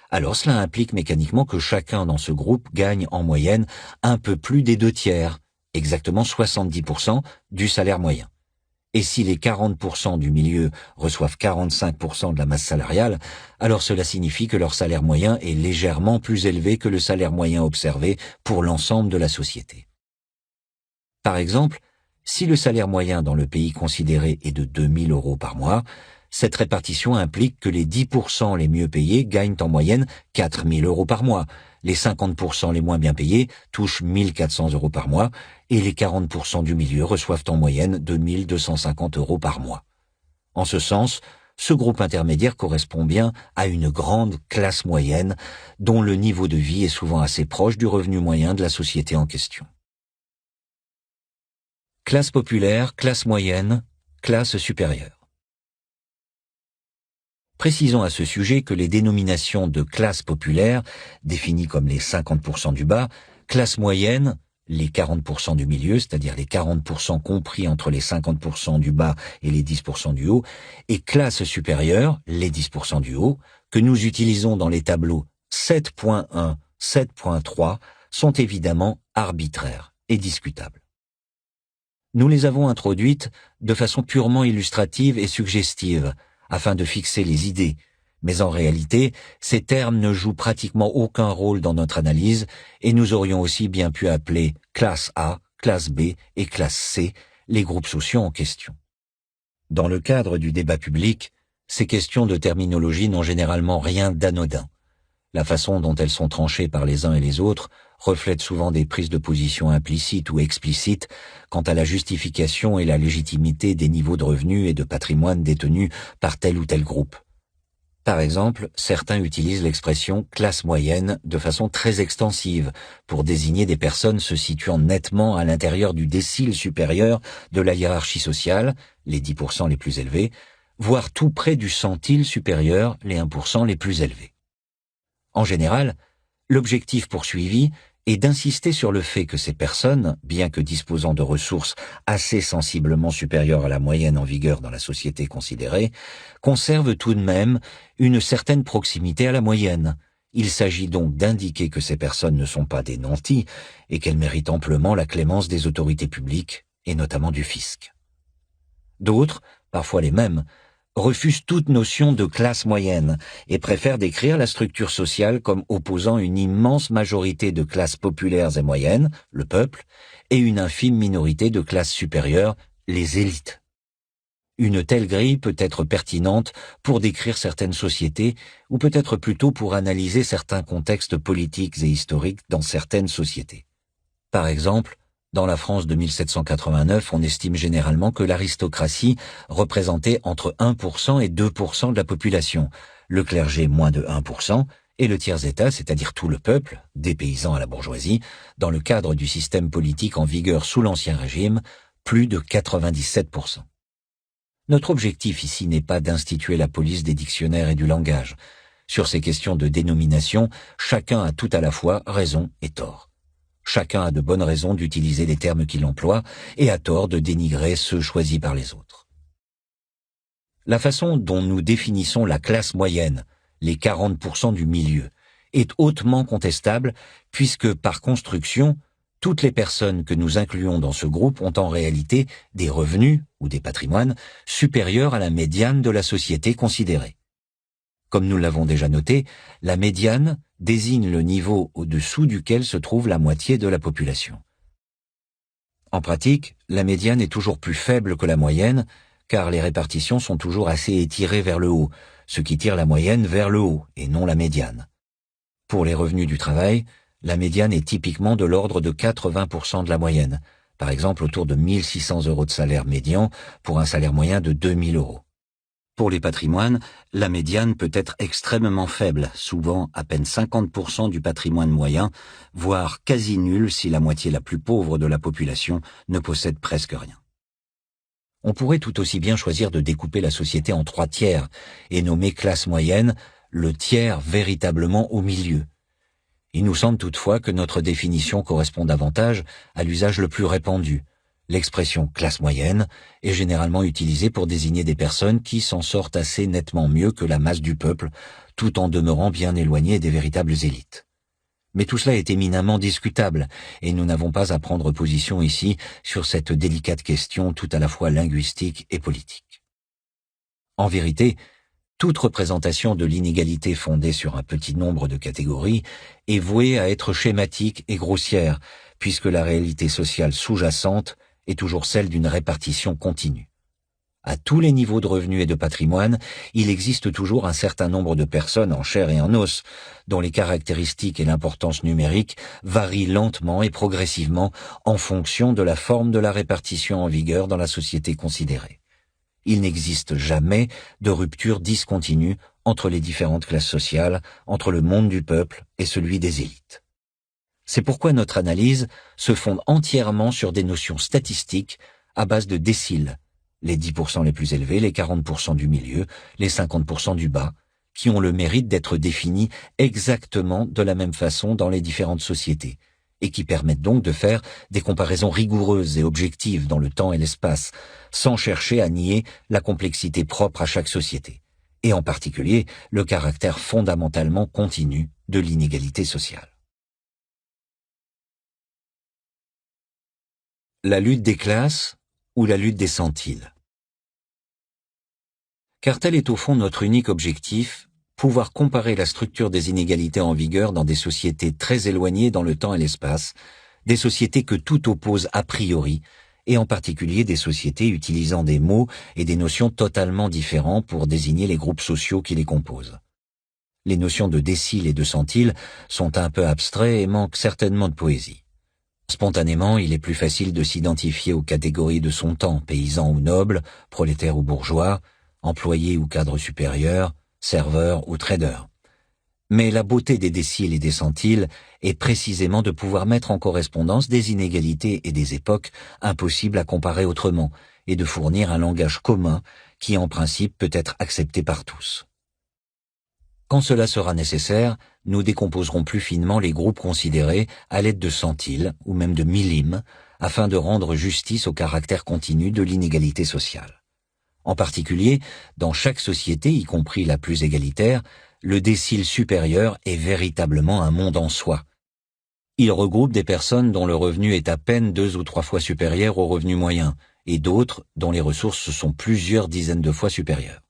alors cela implique mécaniquement que chacun dans ce groupe gagne en moyenne un peu plus des 2/3, exactement 70% du salaire moyen. Et si les 40% du milieu reçoivent 45% de la masse salariale, alors cela signifie que leur salaire moyen est légèrement plus élevé que le salaire moyen observé pour l'ensemble de la société. Par exemple, si le salaire moyen dans le pays considéré est de 2 000 € par mois, cette répartition implique que les 10% les mieux payés gagnent en moyenne 4 000 € par mois, les 50% les moins bien payés touchent 1 400 € par mois et les 40% du milieu reçoivent en moyenne 2 250 € par mois. En ce sens, ce groupe intermédiaire correspond bien à une grande classe moyenne dont le niveau de vie est souvent assez proche du revenu moyen de la société en question. Classe populaire, classe moyenne, classe supérieure. Précisons à ce sujet que les dénominations de classe populaire, définies comme les 50% du bas, classe moyenne, les 40% du milieu, c'est-à-dire les 40% compris entre les 50% du bas et les 10% du haut, et classe supérieure, les 10% du haut, que nous utilisons dans les tableaux 7.1, 7.3, sont évidemment arbitraires et discutables. Nous les avons introduites de façon purement illustrative et suggestive, afin de fixer les idées, mais en réalité, ces termes ne jouent pratiquement aucun rôle dans notre analyse et nous aurions aussi bien pu appeler classe A, classe B et classe C les groupes sociaux en question. Dans le cadre du débat public, ces questions de terminologie n'ont généralement rien d'anodin. La façon dont elles sont tranchées par les uns et les autres reflète souvent des prises de position implicites ou explicites quant à la justification et la légitimité des niveaux de revenus et de patrimoine détenus par tel ou tel groupe. Par exemple, certains utilisent l'expression classe moyenne de façon très extensive pour désigner des personnes se situant nettement à l'intérieur du décile supérieur de la hiérarchie sociale, les 10% les plus élevés, voire tout près du centile supérieur, les 1% les plus élevés. En général, l'objectif poursuivi est d'insister sur le fait que ces personnes, bien que disposant de ressources assez sensiblement supérieures à la moyenne en vigueur dans la société considérée, conservent tout de même une certaine proximité à la moyenne. Il s'agit donc d'indiquer que ces personnes ne sont pas des nantis et qu'elles méritent amplement la clémence des autorités publiques, et notamment du fisc. D'autres, parfois les mêmes, refusent toute notion de classe moyenne et préfèrent décrire la structure sociale comme opposant une immense majorité de classes populaires et moyennes, le peuple, et une infime minorité de classes supérieures, les élites. Une telle grille peut être pertinente pour décrire certaines sociétés ou peut-être plutôt pour analyser certains contextes politiques et historiques dans certaines sociétés. Par exemple, dans la France de 1789, on estime généralement que l'aristocratie représentait entre 1% et 2% de la population, le clergé moins de 1%, et le tiers-état, c'est-à-dire tout le peuple, des paysans à la bourgeoisie, dans le cadre du système politique en vigueur sous l'Ancien Régime, plus de 97%. Notre objectif ici n'est pas d'instituer la police des dictionnaires et du langage. Sur ces questions de dénomination, chacun a tout à la fois raison et tort. Chacun a de bonnes raisons d'utiliser les termes qu'il emploie et a tort de dénigrer ceux choisis par les autres. La façon dont nous définissons la classe moyenne, les 40% du milieu, est hautement contestable puisque, par construction, toutes les personnes que nous incluons dans ce groupe ont en réalité des revenus ou des patrimoines supérieurs à la médiane de la société considérée. Comme nous l'avons déjà noté, la médiane désigne le niveau au-dessous duquel se trouve la moitié de la population. En pratique, la médiane est toujours plus faible que la moyenne, car les répartitions sont toujours assez étirées vers le haut, ce qui tire la moyenne vers le haut et non la médiane. Pour les revenus du travail, La médiane est typiquement de l'ordre de 80% de la moyenne, par exemple autour de 1 600 € de salaire médian pour un salaire moyen de 2 000 €. Pour les patrimoines, la médiane peut être extrêmement faible, souvent à peine 50% du patrimoine moyen, voire quasi nul si la moitié la plus pauvre de la population ne possède presque rien. On pourrait tout aussi bien choisir de découper la société en 3 tiers et nommer classe moyenne le tiers véritablement au milieu. Il nous semble toutefois que notre définition correspond davantage à l'usage le plus répandu. L'expression classe moyenne est généralement utilisée pour désigner des personnes qui s'en sortent assez nettement mieux que la masse du peuple, tout en demeurant bien éloignées des véritables élites. Mais tout cela est éminemment discutable, et nous n'avons pas à prendre position ici sur cette délicate question tout à la fois linguistique et politique. En vérité, toute représentation de l'inégalité fondée sur un petit nombre de catégories est vouée à être schématique et grossière, puisque la réalité sociale sous-jacente est toujours celle d'une répartition continue. À tous les niveaux de revenus et de patrimoine, il existe toujours un certain nombre de personnes en chair et en os, dont les caractéristiques et l'importance numérique varient lentement et progressivement en fonction de la forme de la répartition en vigueur dans la société considérée. Il n'existe jamais de rupture discontinue entre les différentes classes sociales, entre le monde du peuple et celui des élites. C'est pourquoi notre analyse se fonde entièrement sur des notions statistiques à base de déciles, les 10% les plus élevés, les 40% du milieu, les 50% du bas, qui ont le mérite d'être définis exactement de la même façon dans les différentes sociétés, et qui permettent donc de faire des comparaisons rigoureuses et objectives dans le temps et l'espace, sans chercher à nier la complexité propre à chaque société, et en particulier le caractère fondamentalement continu de l'inégalité sociale. La lutte des classes ou la lutte des centiles. Car tel est au fond notre unique objectif, pouvoir comparer la structure des inégalités en vigueur dans des sociétés très éloignées dans le temps et l'espace, des sociétés que tout oppose a priori, et en particulier des sociétés utilisant des mots et des notions totalement différents pour désigner les groupes sociaux qui les composent. Les notions de décile et de centile sont un peu abstraites et manquent certainement de poésie. Spontanément, il est plus facile de s'identifier aux catégories de son temps, paysans ou nobles, prolétaires ou bourgeois, employés ou cadres supérieurs, serveurs ou traders. Mais la beauté des déciles et des centiles est précisément de pouvoir mettre en correspondance des inégalités et des époques impossibles à comparer autrement, et de fournir un langage commun qui en principe peut être accepté par tous. Quand cela sera nécessaire, nous décomposerons plus finement les groupes considérés à l'aide de centiles ou même de millimes, afin de rendre justice au caractère continu de l'inégalité sociale. En particulier, dans chaque société, y compris la plus égalitaire, le décile supérieur est véritablement un monde en soi. Il regroupe des personnes dont le revenu est à peine 2 ou 3 fois supérieur au revenu moyen, et d'autres dont les ressources sont plusieurs dizaines de fois supérieures.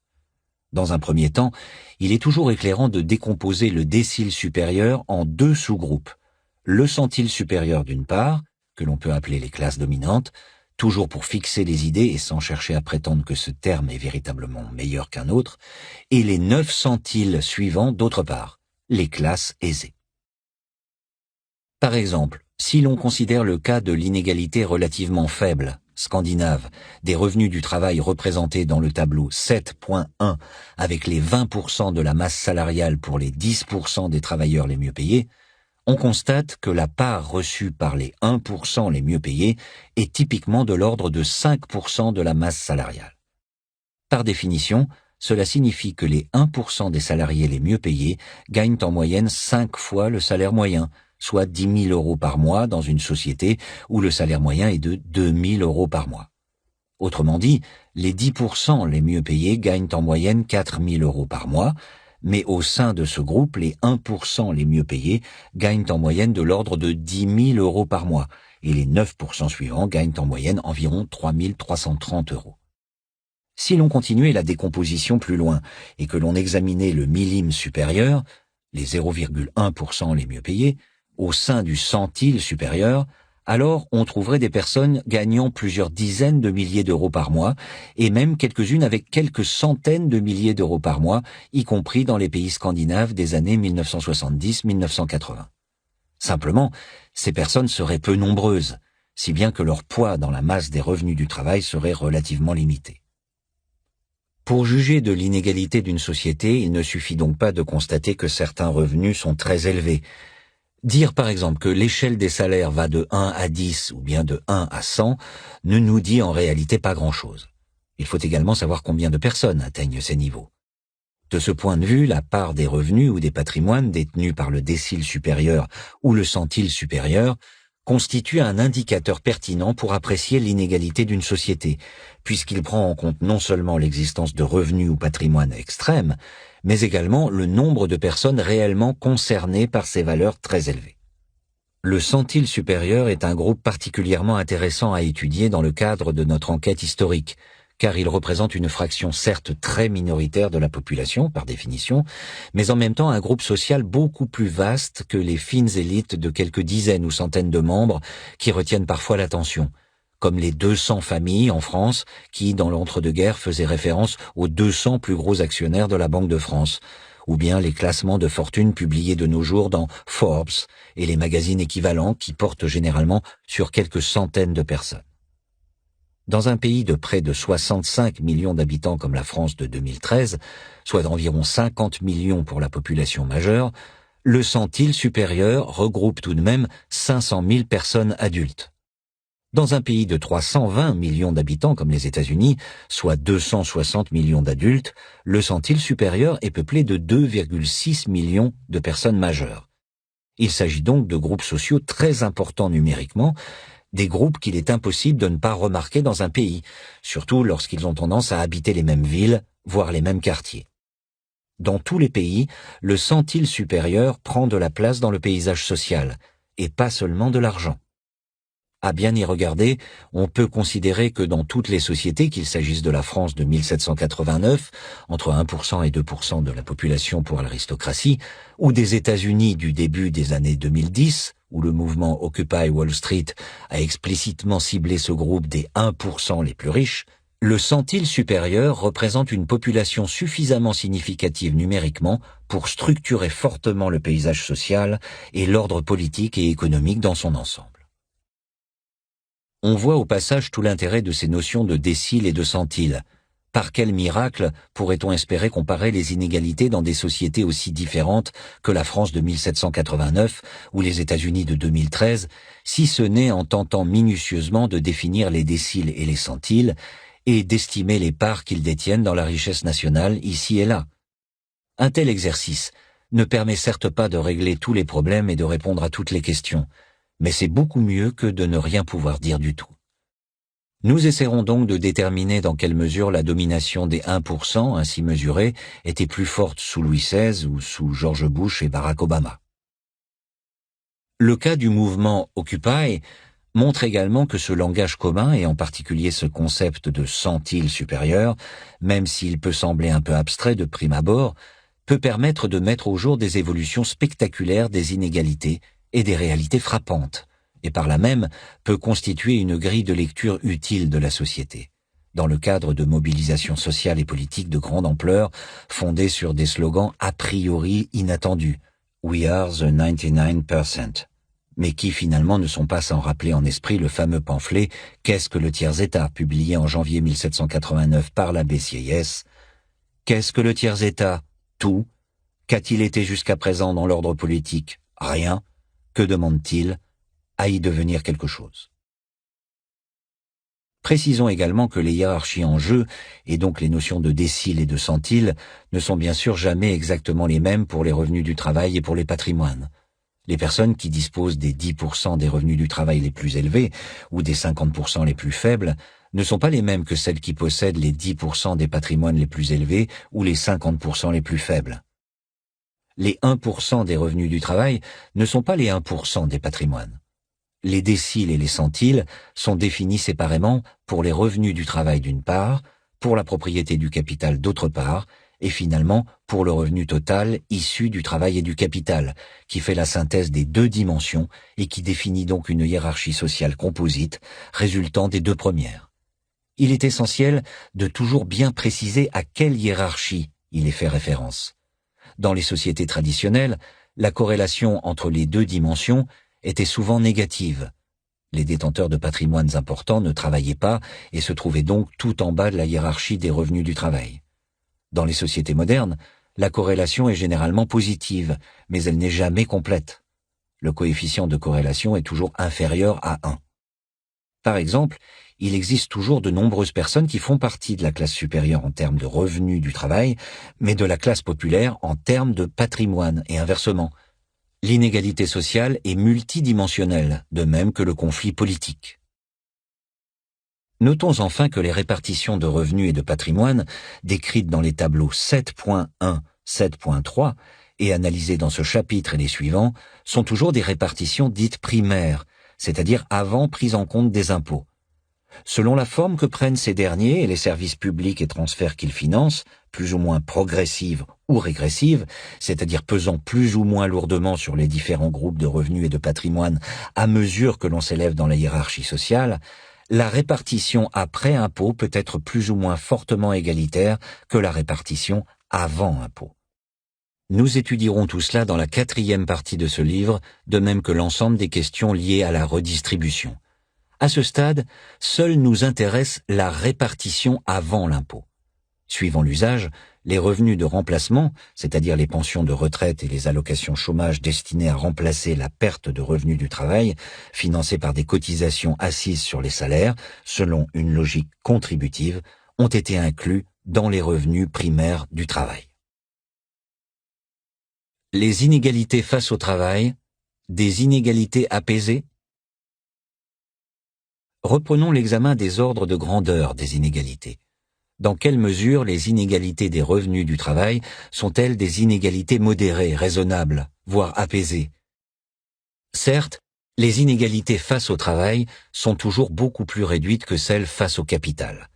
Dans un premier temps, il est toujours éclairant de décomposer le décile supérieur en 2 sous-groupes. Le centile supérieur d'une part, que l'on peut appeler les classes dominantes, toujours pour fixer les idées et sans chercher à prétendre que ce terme est véritablement meilleur qu'un autre, et les 9 centiles suivants d'autre part, les classes aisées. Par exemple, si l'on considère le cas de l'inégalité relativement faible, scandinave, des revenus du travail représentés dans le tableau 7.1 avec les 20% de la masse salariale pour les 10% des travailleurs les mieux payés, on constate que la part reçue par les 1% les mieux payés est typiquement de l'ordre de 5% de la masse salariale. Par définition, cela signifie que les 1% des salariés les mieux payés gagnent en moyenne 5 fois le salaire moyen, soit 10 000 € par mois dans une société où le salaire moyen est de 2 000 € par mois. Autrement dit, les 10% les mieux payés gagnent en moyenne 4 000 € par mois, mais au sein de ce groupe, les 1% les mieux payés gagnent en moyenne de l'ordre de 10 000 € par mois, et les 9% suivants gagnent en moyenne environ 3 330 €. Si l'on continuait la décomposition plus loin et que l'on examinait le millime supérieur, les 0,1% les mieux payés, au sein du centile supérieur, alors on trouverait des personnes gagnant plusieurs dizaines de milliers d'euros par mois, et même quelques-unes avec quelques centaines de milliers d'euros par mois, y compris dans les pays scandinaves des années 1970-1980. Simplement, ces personnes seraient peu nombreuses, si bien que leur poids dans la masse des revenus du travail serait relativement limité. Pour juger de l'inégalité d'une société, il ne suffit donc pas de constater que certains revenus sont très élevés. Dire par exemple que l'échelle des salaires va de 1 à 10 ou bien de 1 à 100 ne nous dit en réalité pas grand-chose. Il faut également savoir combien de personnes atteignent ces niveaux. De ce point de vue, la part des revenus ou des patrimoines détenus par le décile supérieur ou le centile supérieur constitue un indicateur pertinent pour apprécier l'inégalité d'une société, puisqu'il prend en compte non seulement l'existence de revenus ou patrimoines extrêmes, mais également le nombre de personnes réellement concernées par ces valeurs très élevées. Le centile supérieur est un groupe particulièrement intéressant à étudier dans le cadre de notre enquête historique, car il représente une fraction certes très minoritaire de la population, par définition, mais en même temps un groupe social beaucoup plus vaste que les fines élites de quelques dizaines ou centaines de membres qui retiennent parfois l'attention, comme les 200 familles en France qui, dans l'entre-deux-guerres, faisaient référence aux 200 plus gros actionnaires de la Banque de France, ou bien les classements de fortune publiés de nos jours dans Forbes et les magazines équivalents qui portent généralement sur quelques centaines de personnes. Dans un pays de près de 65 millions d'habitants comme la France de 2013, soit d'environ 50 millions pour la population majeure, le centile supérieur regroupe tout de même 500 000 personnes adultes. Dans un pays de 320 millions d'habitants comme les États-Unis, soit 260 millions d'adultes, le centile supérieur est peuplé de 2,6 millions de personnes majeures. Il s'agit donc de groupes sociaux très importants numériquement, des groupes qu'il est impossible de ne pas remarquer dans un pays, surtout lorsqu'ils ont tendance à habiter les mêmes villes, voire les mêmes quartiers. Dans tous les pays, le centile supérieur prend de la place dans le paysage social, et pas seulement de l'argent. À bien y regarder, on peut considérer que dans toutes les sociétés, qu'il s'agisse de la France de 1789, entre 1% et 2% de la population pour l'aristocratie, ou des États-Unis du début des années 2010, où le mouvement Occupy Wall Street a explicitement ciblé ce groupe des 1% les plus riches, le centile supérieur représente une population suffisamment significative numériquement pour structurer fortement le paysage social et l'ordre politique et économique dans son ensemble. On voit au passage tout l'intérêt de ces notions de décile et de centile. Par quel miracle pourrait-on espérer comparer les inégalités dans des sociétés aussi différentes que la France de 1789 ou les États-Unis de 2013, si ce n'est en tentant minutieusement de définir les déciles et les centiles et d'estimer les parts qu'ils détiennent dans la richesse nationale ici et là? Un tel exercice ne permet certes pas de régler tous les problèmes et de répondre à toutes les questions, mais c'est beaucoup mieux que de ne rien pouvoir dire du tout. Nous essaierons donc de déterminer dans quelle mesure la domination des 1% ainsi mesurée était plus forte sous Louis XVI ou sous George Bush et Barack Obama. Le cas du mouvement Occupy montre également que ce langage commun, et en particulier ce concept de centile supérieur, même s'il peut sembler un peu abstrait de prime abord, peut permettre de mettre au jour des évolutions spectaculaires des inégalités et des réalités frappantes, et par là même peut constituer une grille de lecture utile de la société, dans le cadre de mobilisations sociales et politiques de grande ampleur, fondées sur des slogans a priori inattendus, « We are the 99%, mais qui finalement ne sont pas sans rappeler en esprit le fameux pamphlet « Qu'est-ce que le tiers-État » publié en janvier 1789 par la BCIS. Qu'est-ce que le tiers-État? Tout. Qu'a-t-il été jusqu'à présent dans l'ordre politique? Rien. Que demande-t-il? À y devenir quelque chose. Précisons également que les hiérarchies en jeu, et donc les notions de décile et de centile, ne sont bien sûr jamais exactement les mêmes pour les revenus du travail et pour les patrimoines. Les personnes qui disposent des 10% des revenus du travail les plus élevés ou des 50% les plus faibles ne sont pas les mêmes que celles qui possèdent les 10% des patrimoines les plus élevés ou les 50% les plus faibles. Les 1% des revenus du travail ne sont pas les 1% des patrimoines. Les déciles et les centiles sont définis séparément pour les revenus du travail d'une part, pour la propriété du capital d'autre part, et finalement pour le revenu total issu du travail et du capital, qui fait la synthèse des deux dimensions et qui définit donc une hiérarchie sociale composite résultant des deux premières. Il est essentiel de toujours bien préciser à quelle hiérarchie il est fait référence. Dans les sociétés traditionnelles, la corrélation entre les deux dimensions était souvent négative. Les détenteurs de patrimoines importants ne travaillaient pas et se trouvaient donc tout en bas de la hiérarchie des revenus du travail. Dans les sociétés modernes, la corrélation est généralement positive, mais elle n'est jamais complète. Le coefficient de corrélation est toujours inférieur à 1. Par exemple, il existe toujours de nombreuses personnes qui font partie de la classe supérieure en termes de revenus du travail, mais de la classe populaire en termes de patrimoine et inversement. L'inégalité sociale est multidimensionnelle, de même que le conflit politique. Notons enfin que les répartitions de revenus et de patrimoine, décrites dans les tableaux 7.1, 7.3 et analysées dans ce chapitre et les suivants, sont toujours des répartitions dites primaires, c'est-à-dire avant prise en compte des impôts. Selon la forme que prennent ces derniers et les services publics et transferts qu'ils financent, plus ou moins progressives ou régressives, c'est-à-dire pesant plus ou moins lourdement sur les différents groupes de revenus et de patrimoine à mesure que l'on s'élève dans la hiérarchie sociale, la répartition après impôt peut être plus ou moins fortement égalitaire que la répartition avant impôt. Nous étudierons tout cela dans la 4e partie de ce livre, de même que l'ensemble des questions liées à la redistribution. À ce stade, seule nous intéresse la répartition avant l'impôt. Suivant l'usage, les revenus de remplacement, c'est-à-dire les pensions de retraite et les allocations chômage destinées à remplacer la perte de revenus du travail, financées par des cotisations assises sur les salaires, selon une logique contributive, ont été inclus dans les revenus primaires du travail. Les inégalités face au travail, des inégalités apaisées. Reprenons l'examen des ordres de grandeur des inégalités. Dans quelle mesure les inégalités des revenus du travail sont-elles des inégalités modérées, raisonnables, voire apaisées? Certes, les inégalités face au travail sont toujours beaucoup plus réduites que celles face au capital.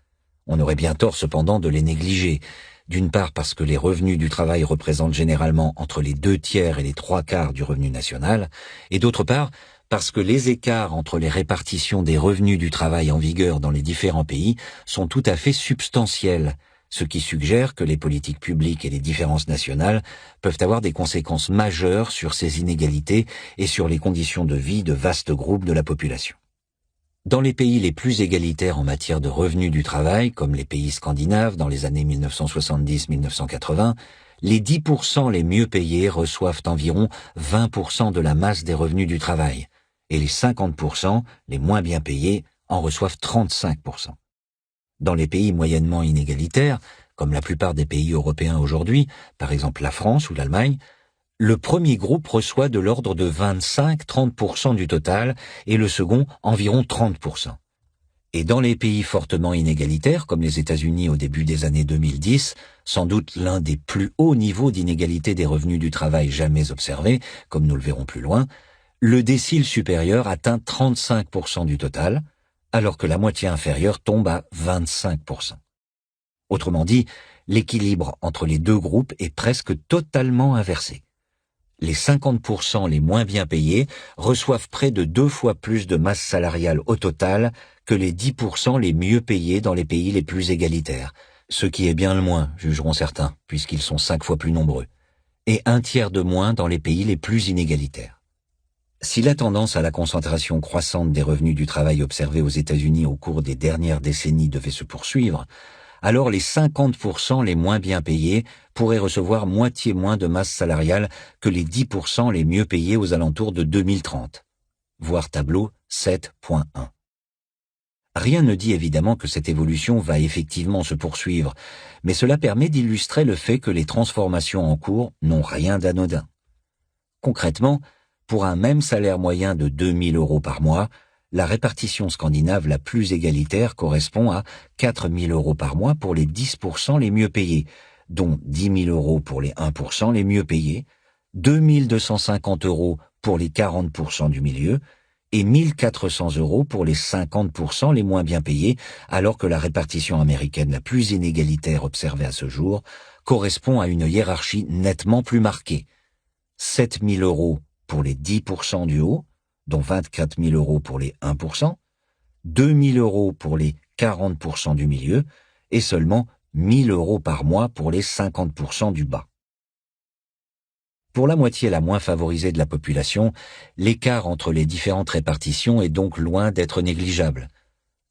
On aurait bien tort cependant de les négliger, d'une part parce que les revenus du travail représentent généralement entre les 2/3 et les 3/4 du revenu national, et d'autre part parce que les écarts entre les répartitions des revenus du travail en vigueur dans les différents pays sont tout à fait substantiels, ce qui suggère que les politiques publiques et les différences nationales peuvent avoir des conséquences majeures sur ces inégalités et sur les conditions de vie de vastes groupes de la population. Dans les pays les plus égalitaires en matière de revenus du travail, comme les pays scandinaves dans les années 1970-1980, les 10% les mieux payés reçoivent environ 20% de la masse des revenus du travail, et les 50%, les moins bien payés, en reçoivent 35%. Dans les pays moyennement inégalitaires, comme la plupart des pays européens aujourd'hui, par exemple la France ou l'Allemagne, le premier groupe reçoit de l'ordre de 25-30% du total et le second environ 30%. Et dans les pays fortement inégalitaires, comme les États-Unis au début des années 2010, sans doute l'un des plus hauts niveaux d'inégalité des revenus du travail jamais observés, comme nous le verrons plus loin, le décile supérieur atteint 35% du total, alors que la moitié inférieure tombe à 25%. Autrement dit, l'équilibre entre les deux groupes est presque totalement inversé. Les 50% les moins bien payés reçoivent près de 2 fois plus de masse salariale au total que les 10% les mieux payés dans les pays les plus égalitaires, ce qui est bien le moins, jugeront certains, puisqu'ils sont 5 fois plus nombreux, et 1/3 de moins dans les pays les plus inégalitaires. Si la tendance à la concentration croissante des revenus du travail observée aux États-Unis au cours des dernières décennies devait se poursuivre, alors les 50% les moins bien payés pourraient recevoir moitié moins de masse salariale que les 10% les mieux payés aux alentours de 2030. Voir tableau 7.1. Rien ne dit évidemment que cette évolution va effectivement se poursuivre, mais cela permet d'illustrer le fait que les transformations en cours n'ont rien d'anodin. Concrètement, pour un même salaire moyen de 2 000 € par mois, la répartition scandinave la plus égalitaire correspond à 4 000 € par mois pour les 10% les mieux payés, dont 10 000 € pour les 1% les mieux payés, 2 250 € pour les 40% du milieu et 1 400 € pour les 50% les moins bien payés, alors que la répartition américaine la plus inégalitaire observée à ce jour correspond à une hiérarchie nettement plus marquée. 7 000 € pour les 10% du haut, dont 24 000 € pour les 1%, 2 000 € pour les 40% du milieu et seulement 1 000 € par mois pour les 50% du bas. Pour la moitié la moins favorisée de la population, l'écart entre les différentes répartitions est donc loin d'être négligeable.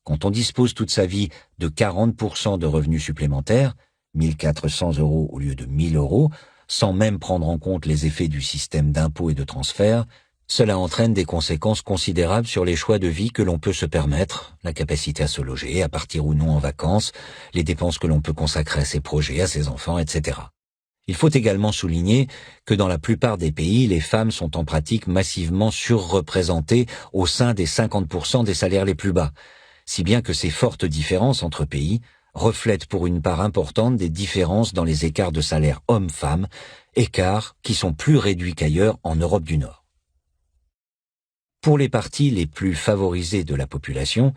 Quand on dispose toute sa vie de 40% de revenus supplémentaires, 1 400 € au lieu de 1 000 €, sans même prendre en compte les effets du système d'impôts et de transferts, cela entraîne des conséquences considérables sur les choix de vie que l'on peut se permettre, la capacité à se loger, à partir ou non en vacances, les dépenses que l'on peut consacrer à ses projets, à ses enfants, etc. Il faut également souligner que dans la plupart des pays, les femmes sont en pratique massivement surreprésentées au sein des 50% des salaires les plus bas, si bien que ces fortes différences entre pays reflètent pour une part importante des différences dans les écarts de salaire hommes-femmes, écarts qui sont plus réduits qu'ailleurs en Europe du Nord. Pour les parties les plus favorisées de la population,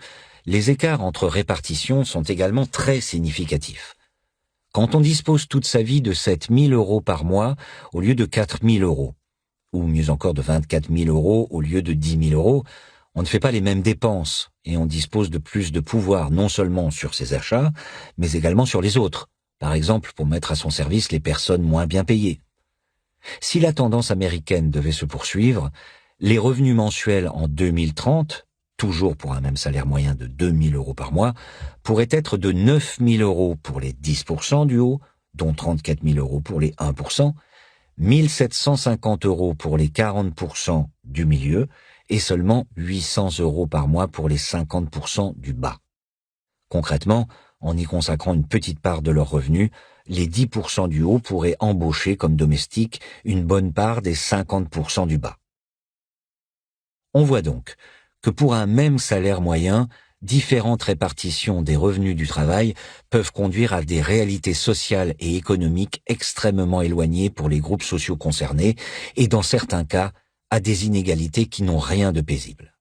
les écarts entre répartitions sont également très significatifs. Quand on dispose toute sa vie de 7 000 € par mois au lieu de 4 000 €, ou mieux encore de 24 000 € au lieu de 10 000 €, on ne fait pas les mêmes dépenses et on dispose de plus de pouvoir non seulement sur ses achats, mais également sur les autres, par exemple pour mettre à son service les personnes moins bien payées. Si la tendance américaine devait se poursuivre, les revenus mensuels en 2030, toujours pour un même salaire moyen de 2 000 € par mois, pourrait être de 9 000 € pour les 10% du haut, dont 34 000 € pour les 1%, 1 750 € pour les 40% du milieu et seulement 800 € par mois pour les 50% du bas. Concrètement, en y consacrant une petite part de leurs revenus, les 10% du haut pourraient embaucher comme domestiques une bonne part des 50% du bas. On voit donc que pour un même salaire moyen, différentes répartitions des revenus du travail peuvent conduire à des réalités sociales et économiques extrêmement éloignées pour les groupes sociaux concernés et dans certains cas, à des inégalités qui n'ont rien de paisible.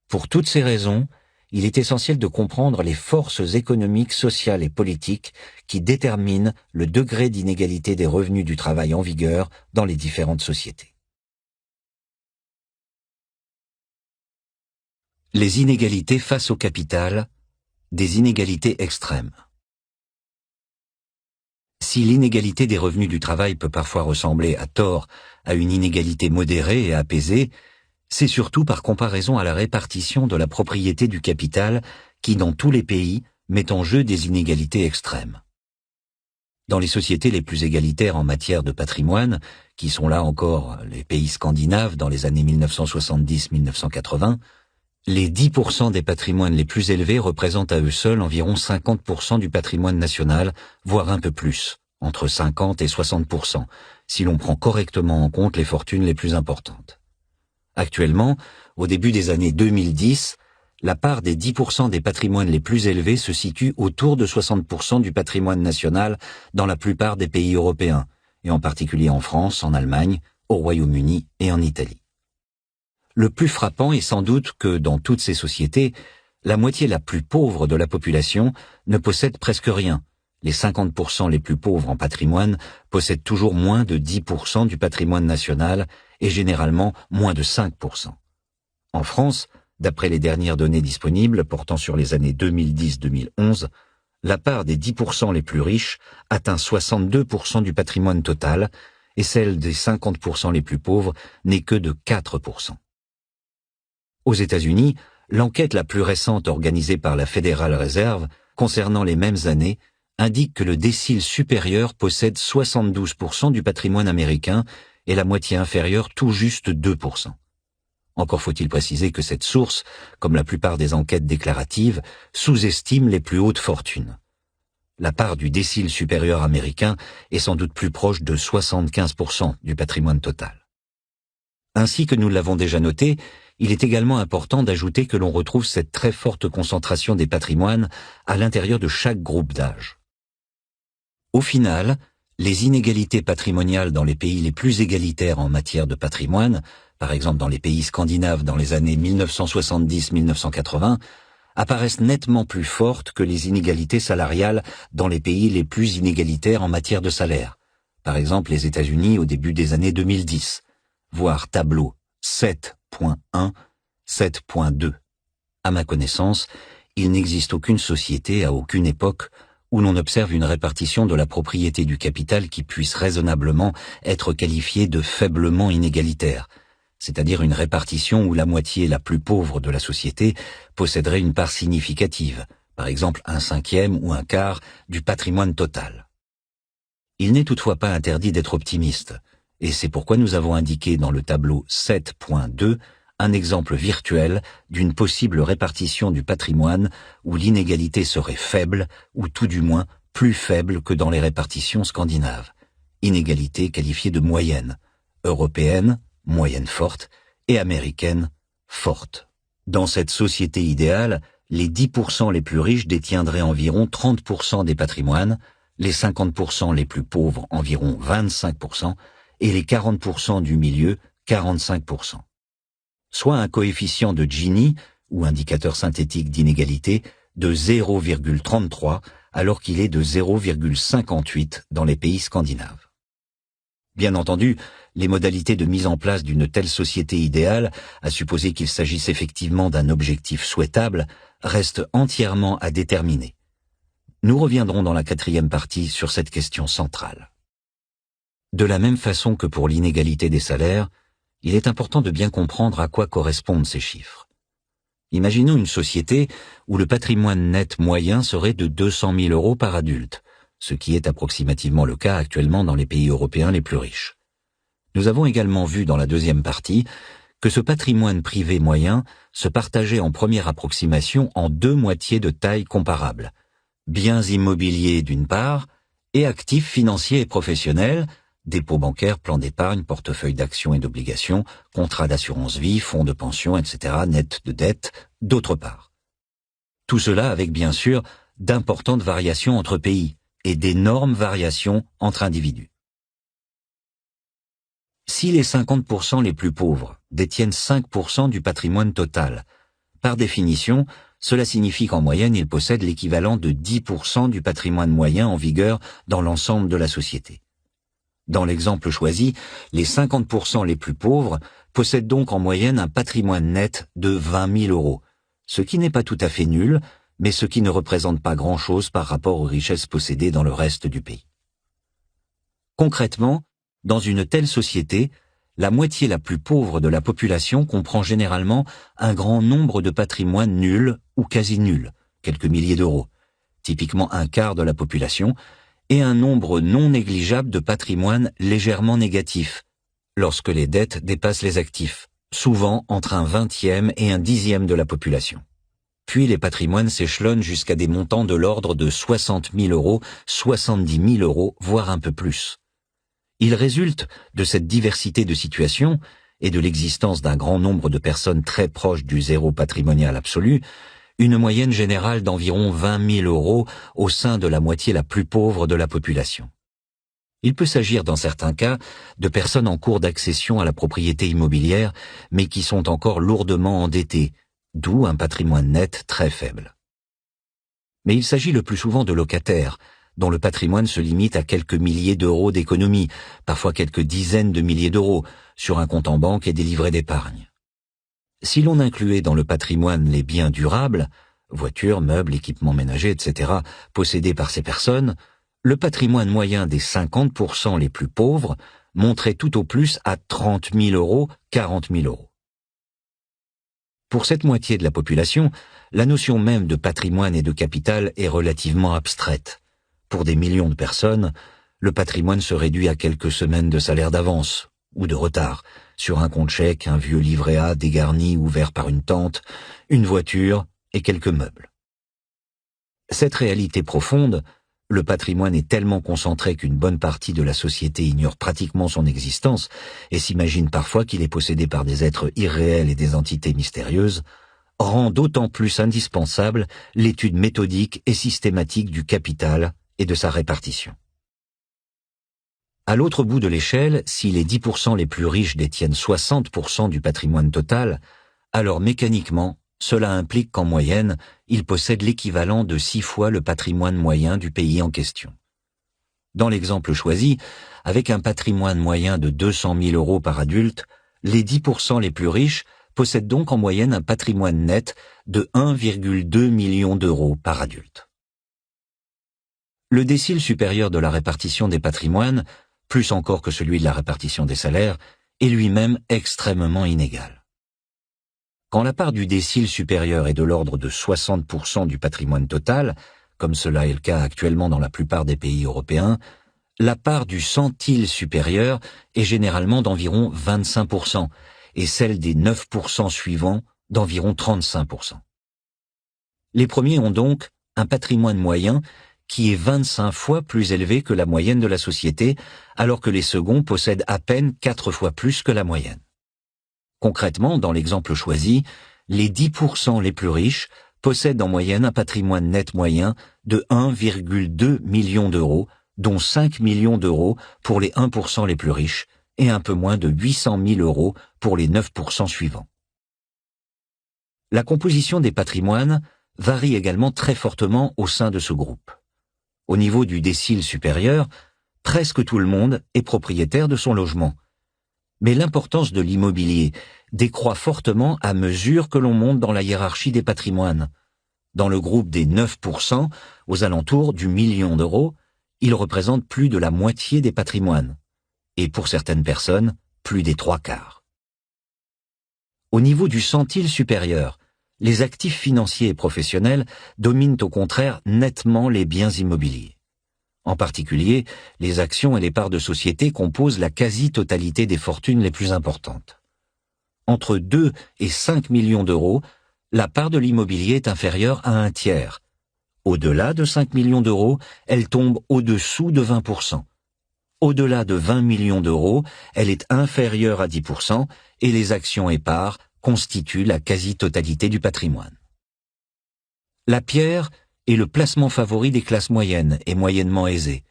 Pour toutes ces raisons, il est essentiel de comprendre les forces économiques, sociales et politiques qui déterminent le degré d'inégalité des revenus du travail en vigueur dans les différentes sociétés. Les inégalités face au capital, des inégalités extrêmes. Si l'inégalité des revenus du travail peut parfois ressembler à tort à une inégalité modérée et apaisée, c'est surtout par comparaison à la répartition de la propriété du capital qui, dans tous les pays, met en jeu des inégalités extrêmes. Dans les sociétés les plus égalitaires en matière de patrimoine, qui sont là encore les pays scandinaves dans les années 1970-1980, les 10% des patrimoines les plus élevés représentent à eux seuls environ 50% du patrimoine national, voire un peu plus, entre 50 et 60%, si l'on prend correctement en compte les fortunes les plus importantes. Actuellement, au début des années 2010, la part des 10% des patrimoines les plus élevés se situe autour de 60% du patrimoine national dans la plupart des pays européens, et en particulier en France, en Allemagne, au Royaume-Uni et en Italie. Le plus frappant est sans doute que, dans toutes ces sociétés, la moitié la plus pauvre de la population ne possède presque rien. Les 50% les plus pauvres en patrimoine possèdent toujours moins de 10% du patrimoine national et généralement moins de 5%. En France, d'après les dernières données disponibles portant sur les années 2010-2011, la part des 10% les plus riches atteint 62% du patrimoine total et celle des 50% les plus pauvres n'est que de 4%. Aux États-Unis, l'enquête la plus récente organisée par la Federal Reserve concernant les mêmes années indique que le décile supérieur possède 72% du patrimoine américain et la moitié inférieure tout juste 2%. Encore faut-il préciser que cette source, comme la plupart des enquêtes déclaratives, sous-estime les plus hautes fortunes. La part du décile supérieur américain est sans doute plus proche de 75% du patrimoine total. Ainsi que nous l'avons déjà noté, il est également important d'ajouter que l'on retrouve cette très forte concentration des patrimoines à l'intérieur de chaque groupe d'âge. Au final, les inégalités patrimoniales dans les pays les plus égalitaires en matière de patrimoine, par exemple dans les pays scandinaves dans les années 1970-1980, apparaissent nettement plus fortes que les inégalités salariales dans les pays les plus inégalitaires en matière de salaire, par exemple les États-Unis au début des années 2010, voire tableau 7.1, 7.2. À ma connaissance, il n'existe aucune société à aucune époque où l'on observe une répartition de la propriété du capital qui puisse raisonnablement être qualifiée de faiblement inégalitaire, c'est-à-dire une répartition où la moitié la plus pauvre de la société posséderait une part significative, par exemple 1/5 ou 1/4 du patrimoine total. Il n'est toutefois pas interdit d'être optimiste, et c'est pourquoi nous avons indiqué dans le tableau 7.2 un exemple virtuel d'une possible répartition du patrimoine où l'inégalité serait faible, ou tout du moins plus faible que dans les répartitions scandinaves. Inégalité qualifiée de moyenne, européenne, moyenne forte, et américaine, forte. Dans cette société idéale, les 10% les plus riches détiendraient environ 30% des patrimoines, les 50% les plus pauvres environ 25%, et les 40% du milieu 45%. Soit un coefficient de Gini, ou indicateur synthétique d'inégalité, de 0,33, alors qu'il est de 0,58 dans les pays scandinaves. Bien entendu, les modalités de mise en place d'une telle société idéale, à supposer qu'il s'agisse effectivement d'un objectif souhaitable, restent entièrement à déterminer. Nous reviendrons dans la 4e partie sur cette question centrale. De la même façon que pour l'inégalité des salaires, il est important de bien comprendre à quoi correspondent ces chiffres. Imaginons une société où le patrimoine net moyen serait de 200 000 euros par adulte, ce qui est approximativement le cas actuellement dans les pays européens les plus riches. Nous avons également vu dans la 2e partie que ce patrimoine privé moyen se partageait en première approximation en 2 moitiés de taille comparable. Biens immobiliers d'une part, et actifs financiers et professionnels, dépôts bancaires, plans d'épargne, portefeuille d'actions et d'obligations, contrats d'assurance vie, fonds de pension, etc., net de dettes, d'autre part. Tout cela avec bien sûr d'importantes variations entre pays et d'énormes variations entre individus. Si les 50% les plus pauvres détiennent 5% du patrimoine total, par définition, cela signifie qu'en moyenne, ils possèdent l'équivalent de 10% du patrimoine moyen en vigueur dans l'ensemble de la société. Dans l'exemple choisi, les 50% les plus pauvres possèdent donc en moyenne un patrimoine net de 20 000 euros, ce qui n'est pas tout à fait nul, mais ce qui ne représente pas grand-chose par rapport aux richesses possédées dans le reste du pays. Concrètement, dans une telle société, la moitié la plus pauvre de la population comprend généralement un grand nombre de patrimoines nuls ou quasi nuls, quelques milliers d'euros, typiquement 1/4 de la population, et un nombre non négligeable de patrimoines légèrement négatifs, lorsque les dettes dépassent les actifs, souvent entre un 20e et un 10e de la population. Puis les patrimoines s'échelonnent jusqu'à des montants de l'ordre de 60 000 euros, 70 000 euros, voire un peu plus. Il résulte de cette diversité de situations et de l'existence d'un grand nombre de personnes très proches du zéro patrimonial absolu, une moyenne générale d'environ 20 000 euros au sein de la moitié la plus pauvre de la population. Il peut s'agir dans certains cas de personnes en cours d'accession à la propriété immobilière, mais qui sont encore lourdement endettées, d'où un patrimoine net très faible. Mais il s'agit le plus souvent de locataires, dont le patrimoine se limite à quelques milliers d'euros d'économie, parfois quelques dizaines de milliers d'euros, sur un compte en banque et des livrets d'épargne. Si l'on incluait dans le patrimoine les biens durables, voitures, meubles, équipements ménagers, etc., possédés par ces personnes, le patrimoine moyen des 50% les plus pauvres monterait tout au plus à 30 000 euros, 40 000 euros. Pour cette moitié de la population, la notion même de patrimoine et de capital est relativement abstraite. Pour des millions de personnes, le patrimoine se réduit à quelques semaines de salaire d'avance, ou de retard, sur un compte chèque, un vieux livret A dégarni ouvert par une tante, une voiture et quelques meubles. Cette réalité profonde, le patrimoine est tellement concentré qu'une bonne partie de la société ignore pratiquement son existence et s'imagine parfois qu'il est possédé par des êtres irréels et des entités mystérieuses, rend d'autant plus indispensable l'étude méthodique et systématique du capital et de sa répartition. À l'autre bout de l'échelle, si les 10% les plus riches détiennent 60% du patrimoine total, alors mécaniquement, cela implique qu'en moyenne, ils possèdent l'équivalent de 6 fois le patrimoine moyen du pays en question. Dans l'exemple choisi, avec un patrimoine moyen de 200 000 euros par adulte, les 10% les plus riches possèdent donc en moyenne un patrimoine net de 1,2 million d'euros par adulte. Le décile supérieur de la répartition des patrimoines, plus encore que celui de la répartition des salaires, est lui-même extrêmement inégal. Quand la part du décile supérieur est de l'ordre de 60% du patrimoine total, comme cela est le cas actuellement dans la plupart des pays européens, la part du centile supérieur est généralement d'environ 25% et celle des 9% suivants d'environ 35%. Les premiers ont donc un patrimoine moyen qui est 25 fois plus élevé que la moyenne de la société, alors que les seconds possèdent à peine 4 fois plus que la moyenne. Concrètement, dans l'exemple choisi, les 10% les plus riches possèdent en moyenne un patrimoine net moyen de 1,2 million d'euros, dont 5 millions d'euros pour les 1% les plus riches et un peu moins de 800 000 euros pour les 9% suivants. La composition des patrimoines varie également très fortement au sein de ce groupe. Au niveau du décile supérieur, presque tout le monde est propriétaire de son logement. Mais l'importance de l'immobilier décroît fortement à mesure que l'on monte dans la hiérarchie des patrimoines. Dans le groupe des 9%, aux alentours du million d'euros, il représente plus de la moitié des patrimoines. Et pour certaines personnes, plus des 3/4. Au niveau du centile supérieur, les actifs financiers et professionnels dominent au contraire nettement les biens immobiliers. En particulier, les actions et les parts de société composent la quasi-totalité des fortunes les plus importantes. Entre 2 et 5 millions d'euros, la part de l'immobilier est inférieure à 1/3. Au-delà de 5 millions d'euros, elle tombe au-dessous de 20%. Au-delà de 20 millions d'euros, elle est inférieure à 10% et les actions et parts constituent la quasi-totalité du patrimoine. La pierre est le placement favori des classes moyennes et moyennement aisées,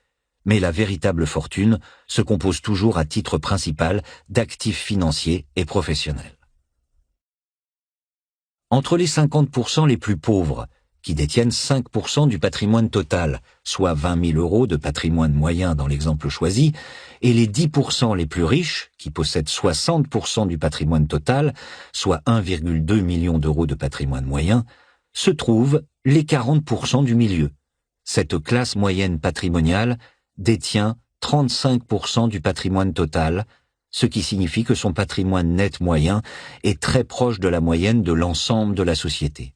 mais la véritable fortune se compose toujours à titre principal d'actifs financiers et professionnels. Entre les 50% les plus pauvres, qui détiennent 5% du patrimoine total, soit 20 000 euros de patrimoine moyen dans l'exemple choisi, et les 10% les plus riches, qui possèdent 60% du patrimoine total, soit 1,2 million d'euros de patrimoine moyen, se trouvent les 40% du milieu. Cette classe moyenne patrimoniale détient 35% du patrimoine total, ce qui signifie que son patrimoine net moyen est très proche de la moyenne de l'ensemble de la société.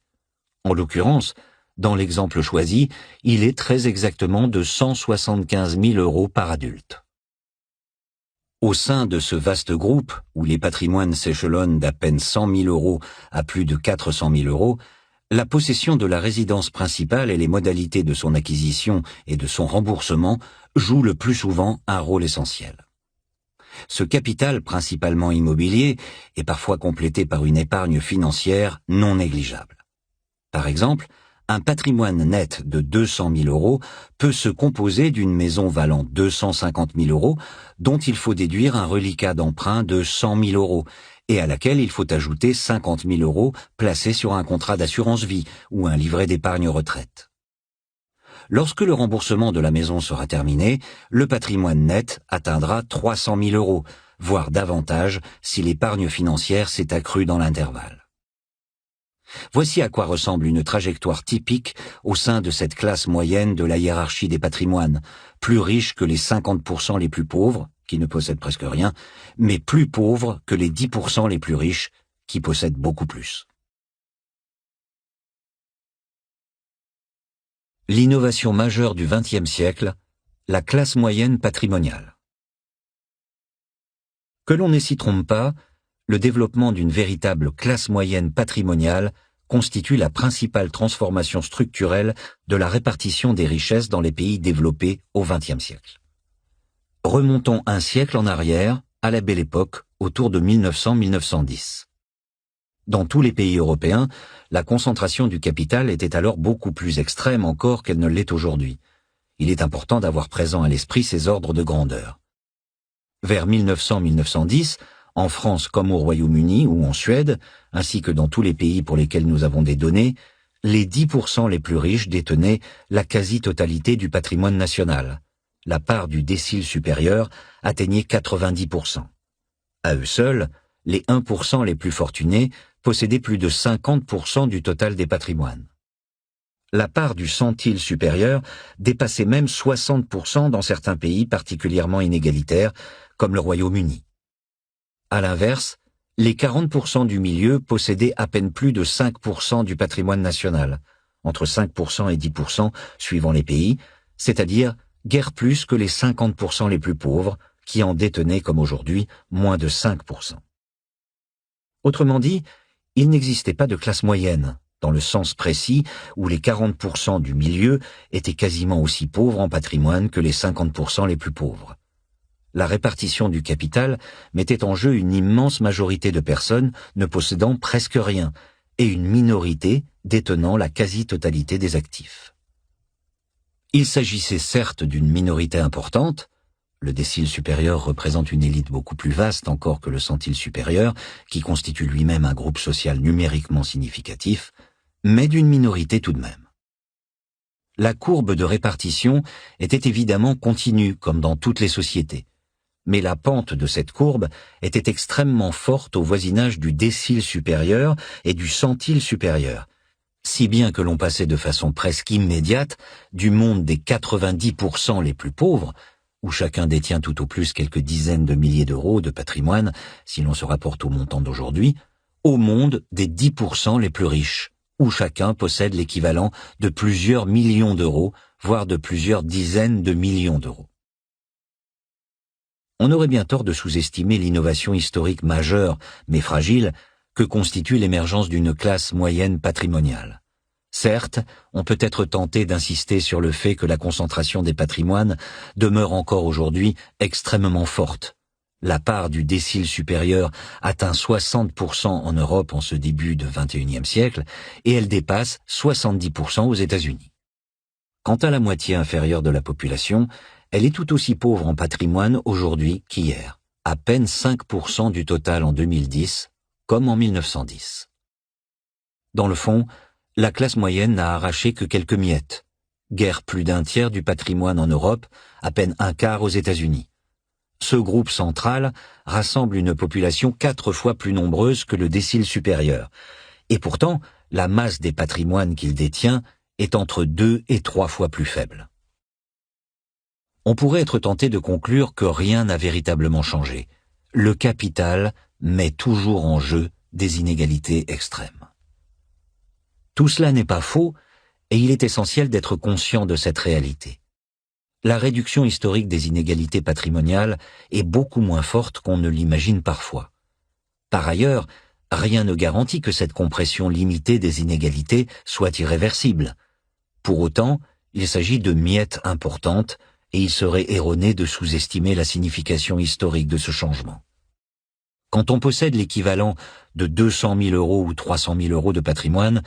En l'occurrence, dans l'exemple choisi, il est très exactement de 175 000 euros par adulte. Au sein de ce vaste groupe, où les patrimoines s'échelonnent d'à peine 100 000 euros à plus de 400 000 euros, la possession de la résidence principale et les modalités de son acquisition et de son remboursement jouent le plus souvent un rôle essentiel. Ce capital principalement immobilier est parfois complété par une épargne financière non négligeable. Par exemple, un patrimoine net de 200 000 euros peut se composer d'une maison valant 250 000 euros dont il faut déduire un reliquat d'emprunt de 100 000 euros et à laquelle il faut ajouter 50 000 euros placés sur un contrat d'assurance vie ou un livret d'épargne retraite. Lorsque le remboursement de la maison sera terminé, le patrimoine net atteindra 300 000 euros, voire davantage si l'épargne financière s'est accrue dans l'intervalle. Voici à quoi ressemble une trajectoire typique au sein de cette classe moyenne de la hiérarchie des patrimoines, plus riche que les 50% les plus pauvres, qui ne possèdent presque rien, mais plus pauvres que les 10% les plus riches, qui possèdent beaucoup plus. L'innovation majeure du XXe siècle, la classe moyenne patrimoniale. Que l'on ne s'y trompe pas, le développement d'une véritable classe moyenne patrimoniale constitue la principale transformation structurelle de la répartition des richesses dans les pays développés au XXe siècle. Remontons un siècle en arrière, à la Belle Époque, autour de 1900-1910. Dans tous les pays européens, la concentration du capital était alors beaucoup plus extrême encore qu'elle ne l'est aujourd'hui. Il est important d'avoir présent à l'esprit ces ordres de grandeur. Vers 1900-1910, en France comme au Royaume-Uni ou en Suède, ainsi que dans tous les pays pour lesquels nous avons des données, les 10% les plus riches détenaient la quasi-totalité du patrimoine national. La part du décile supérieur atteignait 90%. À eux seuls, les 1% les plus fortunés possédaient plus de 50% du total des patrimoines. La part du centile supérieur dépassait même 60% dans certains pays particulièrement inégalitaires, comme le Royaume-Uni. À l'inverse, les 40% du milieu possédaient à peine plus de 5% du patrimoine national, entre 5% et 10% suivant les pays, c'est-à-dire guère plus que les 50% les plus pauvres, qui en détenaient comme aujourd'hui moins de 5%. Autrement dit, il n'existait pas de classe moyenne, dans le sens précis où les 40% du milieu étaient quasiment aussi pauvres en patrimoine que les 50% les plus pauvres. La répartition du capital mettait en jeu une immense majorité de personnes ne possédant presque rien et une minorité détenant la quasi-totalité des actifs. Il s'agissait certes d'une minorité importante. Le décile supérieur représente une élite beaucoup plus vaste encore que le centile supérieur, qui constitue lui-même un groupe social numériquement significatif, mais d'une minorité tout de même. La courbe de répartition était évidemment continue, comme dans toutes les sociétés, mais la pente de cette courbe était extrêmement forte au voisinage du décile supérieur et du centile supérieur, si bien que l'on passait de façon presque immédiate du monde des 90% les plus pauvres, où chacun détient tout au plus quelques dizaines de milliers d'euros de patrimoine, si l'on se rapporte au montant d'aujourd'hui, au monde des 10% les plus riches, où chacun possède l'équivalent de plusieurs millions d'euros, voire de plusieurs dizaines de millions d'euros. On aurait bien tort de sous-estimer l'innovation historique majeure, mais fragile, que constitue l'émergence d'une classe moyenne patrimoniale. Certes, on peut être tenté d'insister sur le fait que la concentration des patrimoines demeure encore aujourd'hui extrêmement forte. La part du décile supérieur atteint 60% en Europe en ce début de XXIe siècle et elle dépasse 70% aux États-Unis. Quant à la moitié inférieure de la population, elle est tout aussi pauvre en patrimoine aujourd'hui qu'hier, à peine 5% du total en 2010, comme en 1910. Dans le fond, la classe moyenne n'a arraché que quelques miettes, guère plus d'un tiers du patrimoine en Europe, à peine un quart aux États-Unis. Ce groupe central rassemble une population 4 fois plus nombreuse que le décile supérieur, et pourtant, la masse des patrimoines qu'il détient est entre 2 et 3 fois plus faible. On pourrait être tenté de conclure que rien n'a véritablement changé. Le capital met toujours en jeu des inégalités extrêmes. Tout cela n'est pas faux, et il est essentiel d'être conscient de cette réalité. La réduction historique des inégalités patrimoniales est beaucoup moins forte qu'on ne l'imagine parfois. Par ailleurs, rien ne garantit que cette compression limitée des inégalités soit irréversible. Pour autant, il s'agit de miettes importantes, et il serait erroné de sous-estimer la signification historique de ce changement. Quand on possède l'équivalent de 200 000 euros ou 300 000 euros de patrimoine,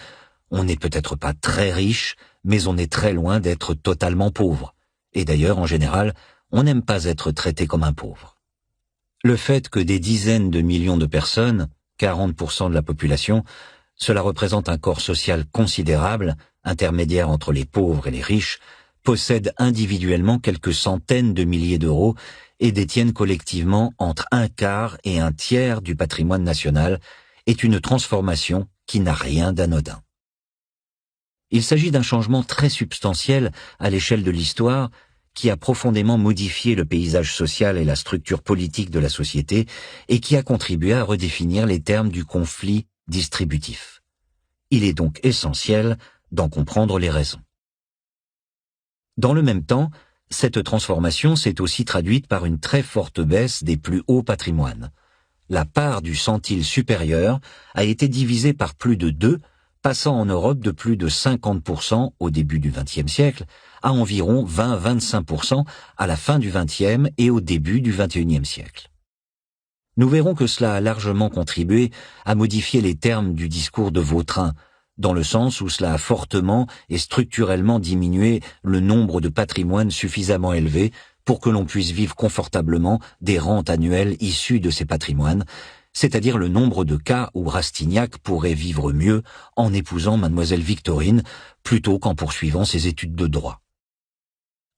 on n'est peut-être pas très riche, mais on est très loin d'être totalement pauvre. Et d'ailleurs, en général, on n'aime pas être traité comme un pauvre. Le fait que des dizaines de millions de personnes, 40% de la population, cela représente un corps social considérable, intermédiaire entre les pauvres et les riches, possèdent individuellement quelques centaines de milliers d'euros et détiennent collectivement entre un quart et un tiers du patrimoine national, est une transformation qui n'a rien d'anodin. Il s'agit d'un changement très substantiel à l'échelle de l'histoire qui a profondément modifié le paysage social et la structure politique de la société et qui a contribué à redéfinir les termes du conflit distributif. Il est donc essentiel d'en comprendre les raisons. Dans le même temps, cette transformation s'est aussi traduite par une très forte baisse des plus hauts patrimoines. La part du centile supérieur a été divisée par plus de 2, passant en Europe de plus de 50% au début du XXe siècle à environ 20-25% à la fin du XXe et au début du XXIe siècle. Nous verrons que cela a largement contribué à modifier les termes du discours de Vautrin, dans le sens où cela a fortement et structurellement diminué le nombre de patrimoines suffisamment élevés pour que l'on puisse vivre confortablement des rentes annuelles issues de ces patrimoines, c'est-à-dire le nombre de cas où Rastignac pourrait vivre mieux en épousant mademoiselle Victorine plutôt qu'en poursuivant ses études de droit.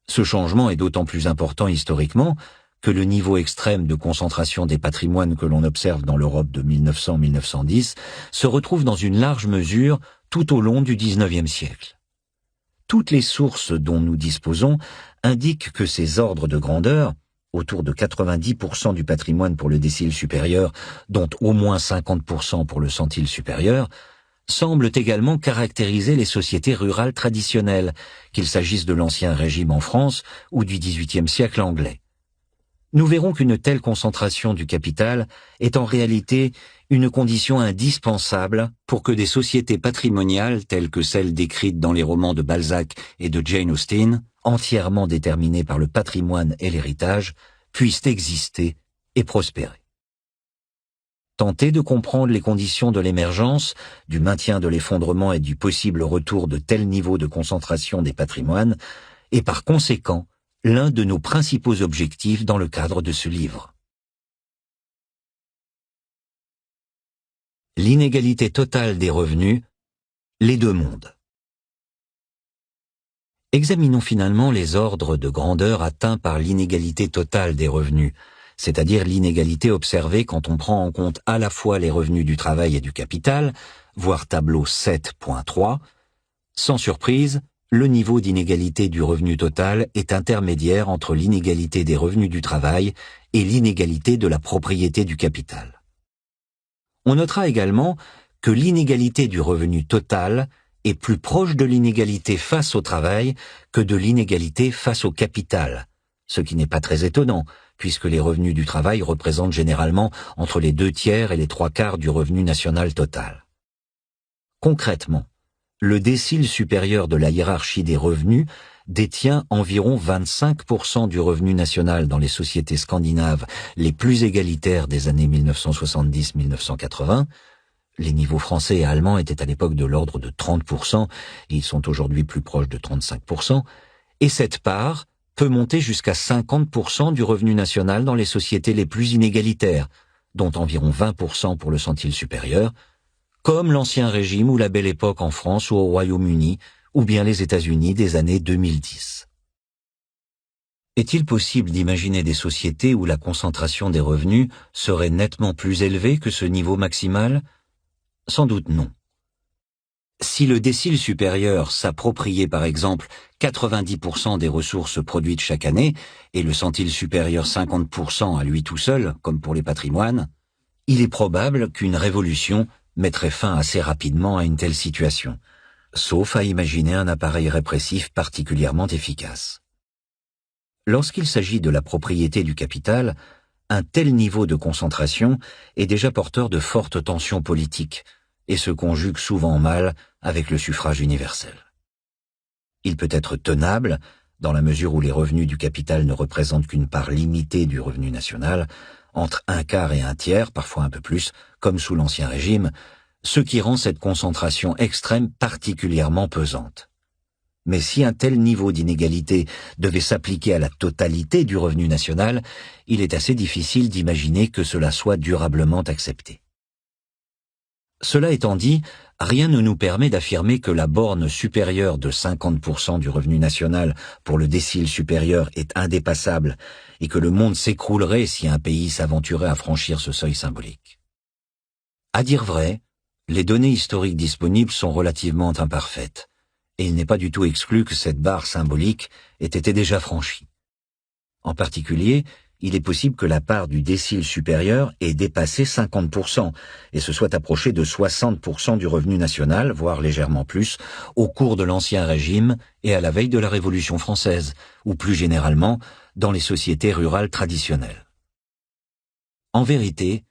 Ce changement est d'autant plus important historiquement que le niveau extrême de concentration des patrimoines que l'on observe dans l'Europe de 1900-1910 se retrouve dans une large mesure tout au long du XIXe siècle. Toutes les sources dont nous disposons indiquent que ces ordres de grandeur, autour de 90% du patrimoine pour le décile supérieur, dont au moins 50% pour le centile supérieur, semblent également caractériser les sociétés rurales traditionnelles, qu'il s'agisse de l'Ancien Régime en France ou du XVIIIe siècle anglais. Nous verrons qu'une telle concentration du capital est en réalité une condition indispensable pour que des sociétés patrimoniales telles que celles décrites dans les romans de Balzac et de Jane Austen, entièrement déterminées par le patrimoine et l'héritage, puissent exister et prospérer. Tenter de comprendre les conditions de l'émergence, du maintien de l'effondrement et du possible retour de tels niveaux de concentration des patrimoines est par conséquent l'un de nos principaux objectifs dans le cadre de ce livre. L'inégalité totale des revenus, les deux mondes. Examinons finalement les ordres de grandeur atteints par l'inégalité totale des revenus, c'est-à-dire l'inégalité observée quand on prend en compte à la fois les revenus du travail et du capital, voir tableau 7.3. Sans surprise, le niveau d'inégalité du revenu total est intermédiaire entre l'inégalité des revenus du travail et l'inégalité de la propriété du capital. On notera également que l'inégalité du revenu total est plus proche de l'inégalité face au travail que de l'inégalité face au capital, ce qui n'est pas très étonnant, puisque les revenus du travail représentent généralement entre les 2/3 et les 3/4 du revenu national total. Concrètement, le décile supérieur de la hiérarchie des revenus détient environ 25% du revenu national dans les sociétés scandinaves les plus égalitaires des années 1970-1980. Les niveaux français et allemands étaient à l'époque de l'ordre de 30%, et ils sont aujourd'hui plus proches de 35%, et cette part peut monter jusqu'à 50% du revenu national dans les sociétés les plus inégalitaires, dont environ 20% pour le centile supérieur, comme l'Ancien Régime ou la Belle Époque en France ou au Royaume-Uni, ou bien les États-Unis des années 2010. Est-il possible d'imaginer des sociétés où la concentration des revenus serait nettement plus élevée que ce niveau maximal ? Sans doute non. Si le décile supérieur s'appropriait par exemple 90% des ressources produites chaque année, et le centile supérieur 50% à lui tout seul, comme pour les patrimoines, il est probable qu'une révolution mettrait fin assez rapidement à une telle situation, sauf à imaginer un appareil répressif particulièrement efficace. Lorsqu'il s'agit de la propriété du capital, un tel niveau de concentration est déjà porteur de fortes tensions politiques et se conjugue souvent mal avec le suffrage universel. Il peut être tenable, dans la mesure où les revenus du capital ne représentent qu'une part limitée du revenu national, entre 1/4 et 1/3, parfois un peu plus, comme sous l'Ancien Régime, ce qui rend cette concentration extrême particulièrement pesante. Mais si un tel niveau d'inégalité devait s'appliquer à la totalité du revenu national, il est assez difficile d'imaginer que cela soit durablement accepté. Cela étant dit, rien ne nous permet d'affirmer que la borne supérieure de 50% du revenu national pour le décile supérieur est indépassable et que le monde s'écroulerait si un pays s'aventurait à franchir ce seuil symbolique. À dire vrai, les données historiques disponibles sont relativement imparfaites, et il n'est pas du tout exclu que cette barre symbolique ait été déjà franchie. En particulier, il est possible que la part du décile supérieur ait dépassé 50% et se soit approchée de 60% du revenu national, voire légèrement plus, au cours de l'Ancien Régime et à la veille de la Révolution française, ou plus généralement, dans les sociétés rurales traditionnelles. En vérité,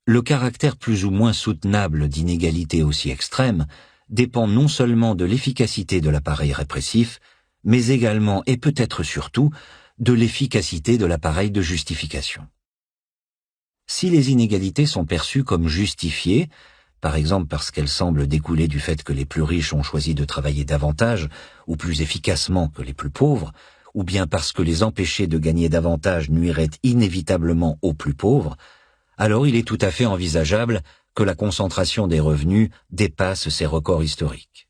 le caractère plus ou moins soutenable d'inégalités aussi extrêmes dépend non seulement de l'efficacité de l'appareil répressif, mais également et peut-être surtout de l'efficacité de l'appareil de justification. Si les inégalités sont perçues comme justifiées, par exemple parce qu'elles semblent découler du fait que les plus riches ont choisi de travailler davantage ou plus efficacement que les plus pauvres, ou bien parce que les empêcher de gagner davantage nuirait inévitablement aux plus pauvres, alors il est tout à fait envisageable que la concentration des revenus dépasse ces records historiques.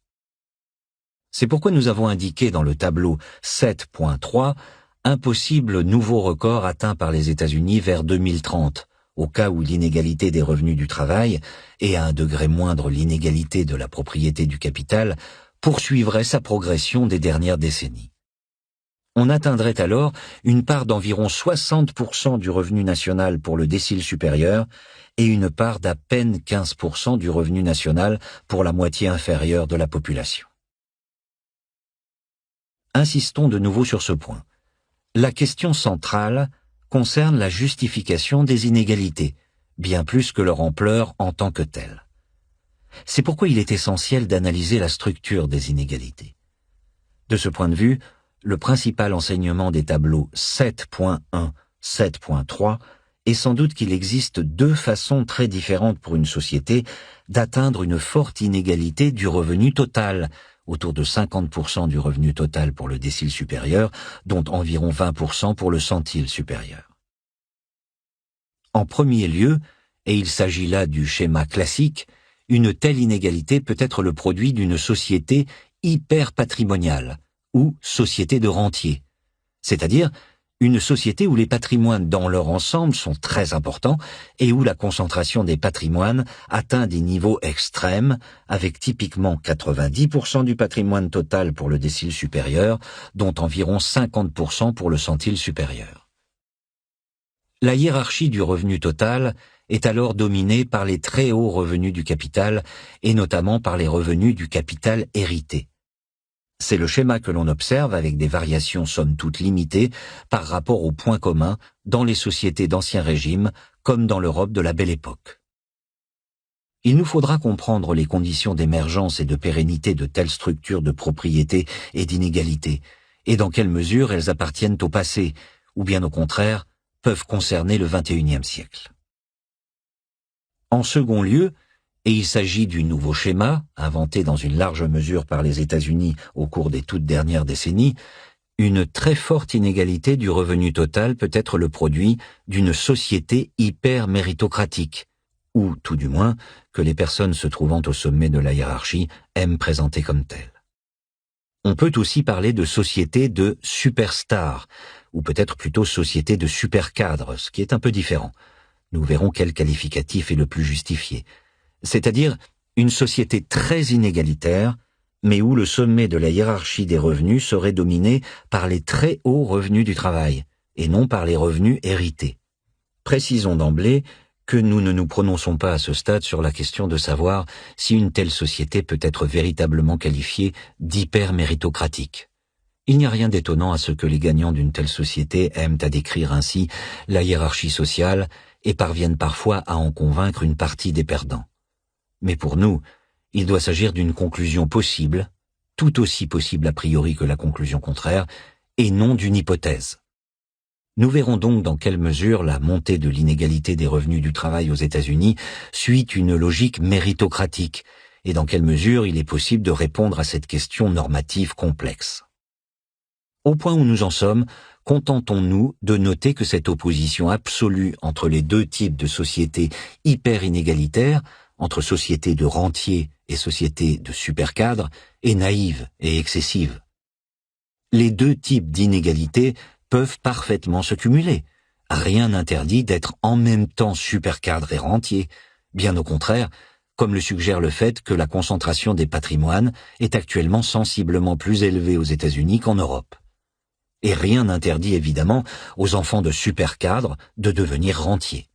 C'est pourquoi nous avons indiqué dans le tableau 7.3 un possible nouveau record atteint par les États-Unis vers 2030, au cas où l'inégalité des revenus du travail, et à un degré moindre l'inégalité de la propriété du capital, poursuivrait sa progression des dernières décennies. On atteindrait alors une part d'environ 60% du revenu national pour le décile supérieur et une part d'à peine 15% du revenu national pour la moitié inférieure de la population. Insistons de nouveau sur ce point. La question centrale concerne la justification des inégalités, bien plus que leur ampleur en tant que telle. C'est pourquoi il est essentiel d'analyser la structure des inégalités. De ce point de vue, le principal enseignement des tableaux 7.1, 7.3 est sans doute qu'il existe deux façons très différentes pour une société d'atteindre une forte inégalité du revenu total, autour de 50% du revenu total pour le décile supérieur, dont environ 20% pour le centile supérieur. En premier lieu, et il s'agit là du schéma classique, une telle inégalité peut être le produit d'une société hyper-patrimoniale, ou société de rentiers, c'est-à-dire une société où les patrimoines dans leur ensemble sont très importants et où la concentration des patrimoines atteint des niveaux extrêmes, avec typiquement 90% du patrimoine total pour le décile supérieur, dont environ 50% pour le centile supérieur. La hiérarchie du revenu total est alors dominée par les très hauts revenus du capital et notamment par les revenus du capital hérité. C'est le schéma que l'on observe avec des variations somme toute limitées par rapport aux points communs dans les sociétés d'Ancien Régime comme dans l'Europe de la Belle Époque. Il nous faudra comprendre les conditions d'émergence et de pérennité de telles structures de propriété et d'inégalité, et dans quelle mesure elles appartiennent au passé, ou bien au contraire, peuvent concerner le XXIe siècle. En second lieu, et il s'agit du nouveau schéma, inventé dans une large mesure par les États-Unis au cours des toutes dernières décennies, une très forte inégalité du revenu total peut être le produit d'une société hyper-méritocratique, ou tout du moins que les personnes se trouvant au sommet de la hiérarchie aiment présenter comme telle. On peut aussi parler de société de superstars, ou peut-être plutôt société de supercadres, ce qui est un peu différent. Nous verrons quel qualificatif est le plus justifié. C'est-à-dire une société très inégalitaire, mais où le sommet de la hiérarchie des revenus serait dominé par les très hauts revenus du travail, et non par les revenus hérités. Précisons d'emblée que nous ne nous prononçons pas à ce stade sur la question de savoir si une telle société peut être véritablement qualifiée d'hyper-méritocratique. Il n'y a rien d'étonnant à ce que les gagnants d'une telle société aiment à décrire ainsi la hiérarchie sociale et parviennent parfois à en convaincre une partie des perdants. Mais pour nous, il doit s'agir d'une conclusion possible, tout aussi possible a priori que la conclusion contraire, et non d'une hypothèse. Nous verrons donc dans quelle mesure la montée de l'inégalité des revenus du travail aux États-Unis suit une logique méritocratique, et dans quelle mesure il est possible de répondre à cette question normative complexe. Au point où nous en sommes, contentons-nous de noter que cette opposition absolue entre les deux types de sociétés hyper inégalitaires, entre sociétés de rentiers et sociétés de supercadres, est naïve et excessive. Les deux types d'inégalités peuvent parfaitement se cumuler. Rien n'interdit d'être en même temps supercadre et rentier. Bien au contraire, comme le suggère le fait que la concentration des patrimoines est actuellement sensiblement plus élevée aux États-Unis qu'en Europe. Et rien n'interdit évidemment aux enfants de supercadres de devenir rentiers.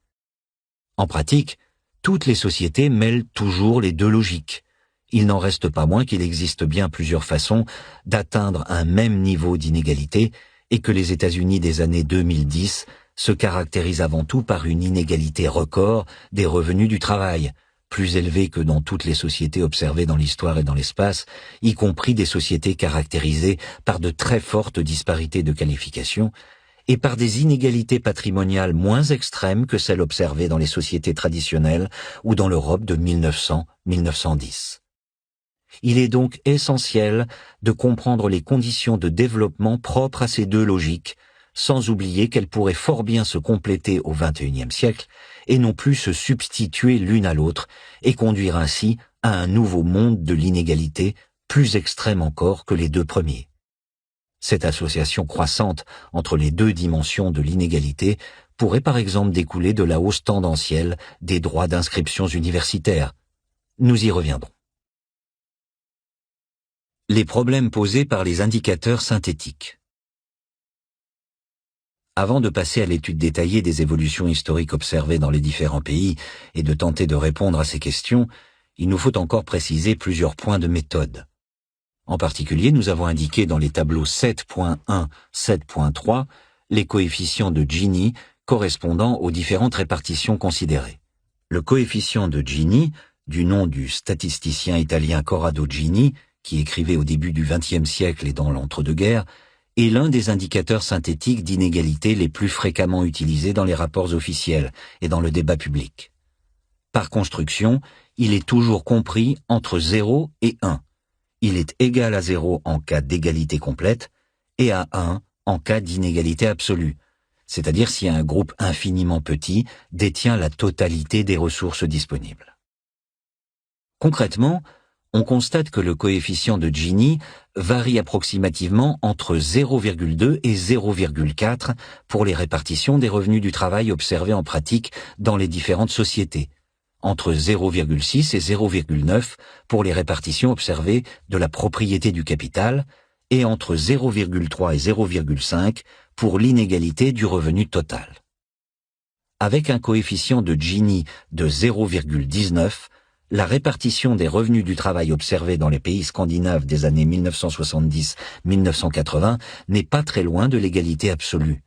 En pratique, toutes les sociétés mêlent toujours les deux logiques. Il n'en reste pas moins qu'il existe bien plusieurs façons d'atteindre un même niveau d'inégalité et que les États-Unis des années 2010 se caractérisent avant tout par une inégalité record des revenus du travail, plus élevée que dans toutes les sociétés observées dans l'histoire et dans l'espace, y compris des sociétés caractérisées par de très fortes disparités de qualification, et par des inégalités patrimoniales moins extrêmes que celles observées dans les sociétés traditionnelles ou dans l'Europe de 1900-1910. Il est donc essentiel de comprendre les conditions de développement propres à ces deux logiques, sans oublier qu'elles pourraient fort bien se compléter au XXIe siècle et non plus se substituer l'une à l'autre et conduire ainsi à un nouveau monde de l'inégalité plus extrême encore que les deux premiers. Cette association croissante entre les deux dimensions de l'inégalité pourrait par exemple découler de la hausse tendancielle des droits d'inscriptions universitaires. Nous y reviendrons. Les problèmes posés par les indicateurs synthétiques. Avant de passer à l'étude détaillée des évolutions historiques observées dans les différents pays et de tenter de répondre à ces questions, il nous faut encore préciser plusieurs points de méthode. En particulier, nous avons indiqué dans les tableaux 7.1, 7.3 les coefficients de Gini correspondant aux différentes répartitions considérées. Le coefficient de Gini, du nom du statisticien italien Corrado Gini, qui écrivait au début du XXe siècle et dans l'entre-deux-guerres, est l'un des indicateurs synthétiques d'inégalité les plus fréquemment utilisés dans les rapports officiels et dans le débat public. Par construction, il est toujours compris entre 0 et 1. Il est égal à 0 en cas d'égalité complète et à 1 en cas d'inégalité absolue, c'est-à-dire si un groupe infiniment petit détient la totalité des ressources disponibles. Concrètement, on constate que le coefficient de Gini varie approximativement entre 0,2 et 0,4 pour les répartitions des revenus du travail observés en pratique dans les différentes sociétés, entre 0,6 et 0,9 pour les répartitions observées de la propriété du capital, et entre 0,3 et 0,5 pour l'inégalité du revenu total. Avec un coefficient de Gini de 0,19, la répartition des revenus du travail observés dans les pays scandinaves des années 1970-1980 n'est pas très loin de l'égalité absolue.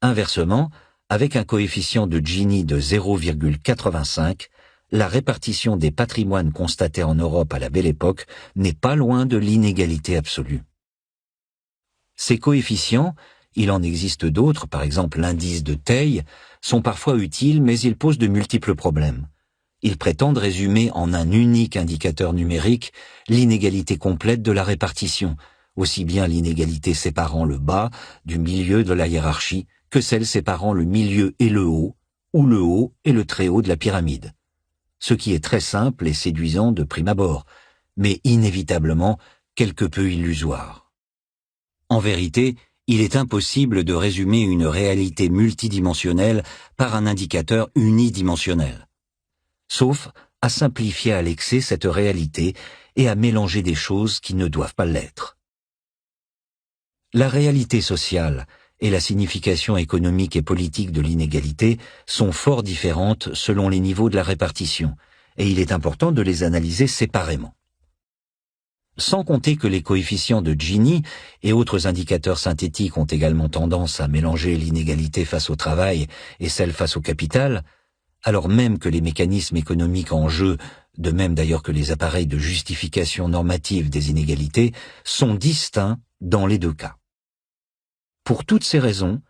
Inversement, avec un coefficient de Gini de 0,85, la répartition des patrimoines constatés en Europe à la Belle Époque n'est pas loin de l'inégalité absolue. Ces coefficients, il en existe d'autres, par exemple l'indice de Theil, sont parfois utiles mais ils posent de multiples problèmes. Ils prétendent résumer en un unique indicateur numérique l'inégalité complète de la répartition, aussi bien l'inégalité séparant le bas du milieu de la hiérarchie que celle séparant le milieu et le haut, ou le haut et le très haut de la pyramide. Ce qui est très simple et séduisant de prime abord, mais inévitablement quelque peu illusoire. En vérité, il est impossible de résumer une réalité multidimensionnelle par un indicateur unidimensionnel, sauf à simplifier à l'excès cette réalité et à mélanger des choses qui ne doivent pas l'être. La réalité sociale et la signification économique et politique de l'inégalité sont fort différentes selon les niveaux de la répartition, et il est important de les analyser séparément. Sans compter que les coefficients de Gini et autres indicateurs synthétiques ont également tendance à mélanger l'inégalité face au travail et celle face au capital, alors même que les mécanismes économiques en jeu, de même d'ailleurs que les appareils de justification normative des inégalités, sont distincts dans les deux cas. Pour toutes ces raisons,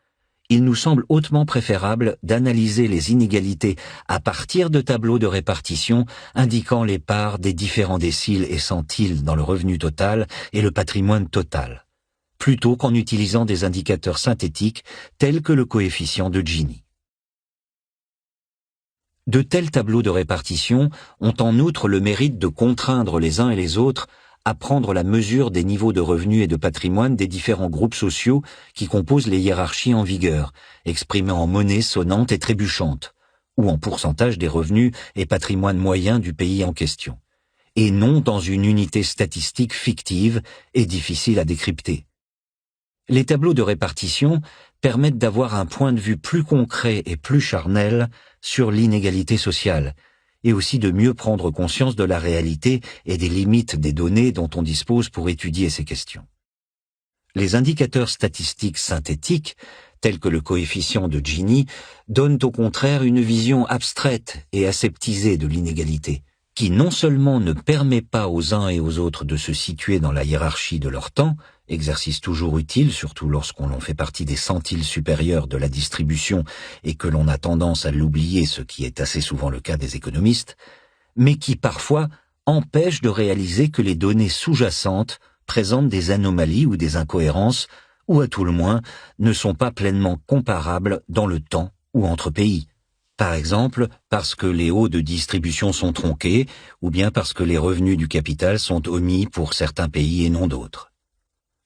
il nous semble hautement préférable d'analyser les inégalités à partir de tableaux de répartition indiquant les parts des différents déciles et centiles dans le revenu total et le patrimoine total, plutôt qu'en utilisant des indicateurs synthétiques tels que le coefficient de Gini. De tels tableaux de répartition ont en outre le mérite de contraindre les uns et les autres à prendre la mesure des niveaux de revenus et de patrimoine des différents groupes sociaux qui composent les hiérarchies en vigueur, exprimées en monnaie sonnante et trébuchante, ou en pourcentage des revenus et patrimoine moyen du pays en question, et non dans une unité statistique fictive et difficile à décrypter. Les tableaux de répartition permettent d'avoir un point de vue plus concret et plus charnel sur l'inégalité sociale, et aussi de mieux prendre conscience de la réalité et des limites des données dont on dispose pour étudier ces questions. Les indicateurs statistiques synthétiques, tels que le coefficient de Gini, donnent au contraire une vision abstraite et aseptisée de l'inégalité, qui non seulement ne permet pas aux uns et aux autres de se situer dans la hiérarchie de leur temps, exercice toujours utile, surtout lorsqu'on fait partie des centiles supérieurs de la distribution et que l'on a tendance à l'oublier, ce qui est assez souvent le cas des économistes, mais qui parfois empêche de réaliser que les données sous-jacentes présentent des anomalies ou des incohérences, ou à tout le moins ne sont pas pleinement comparables dans le temps ou entre pays. Par exemple, parce que les hauts de distribution sont tronqués, ou bien parce que les revenus du capital sont omis pour certains pays et non d'autres.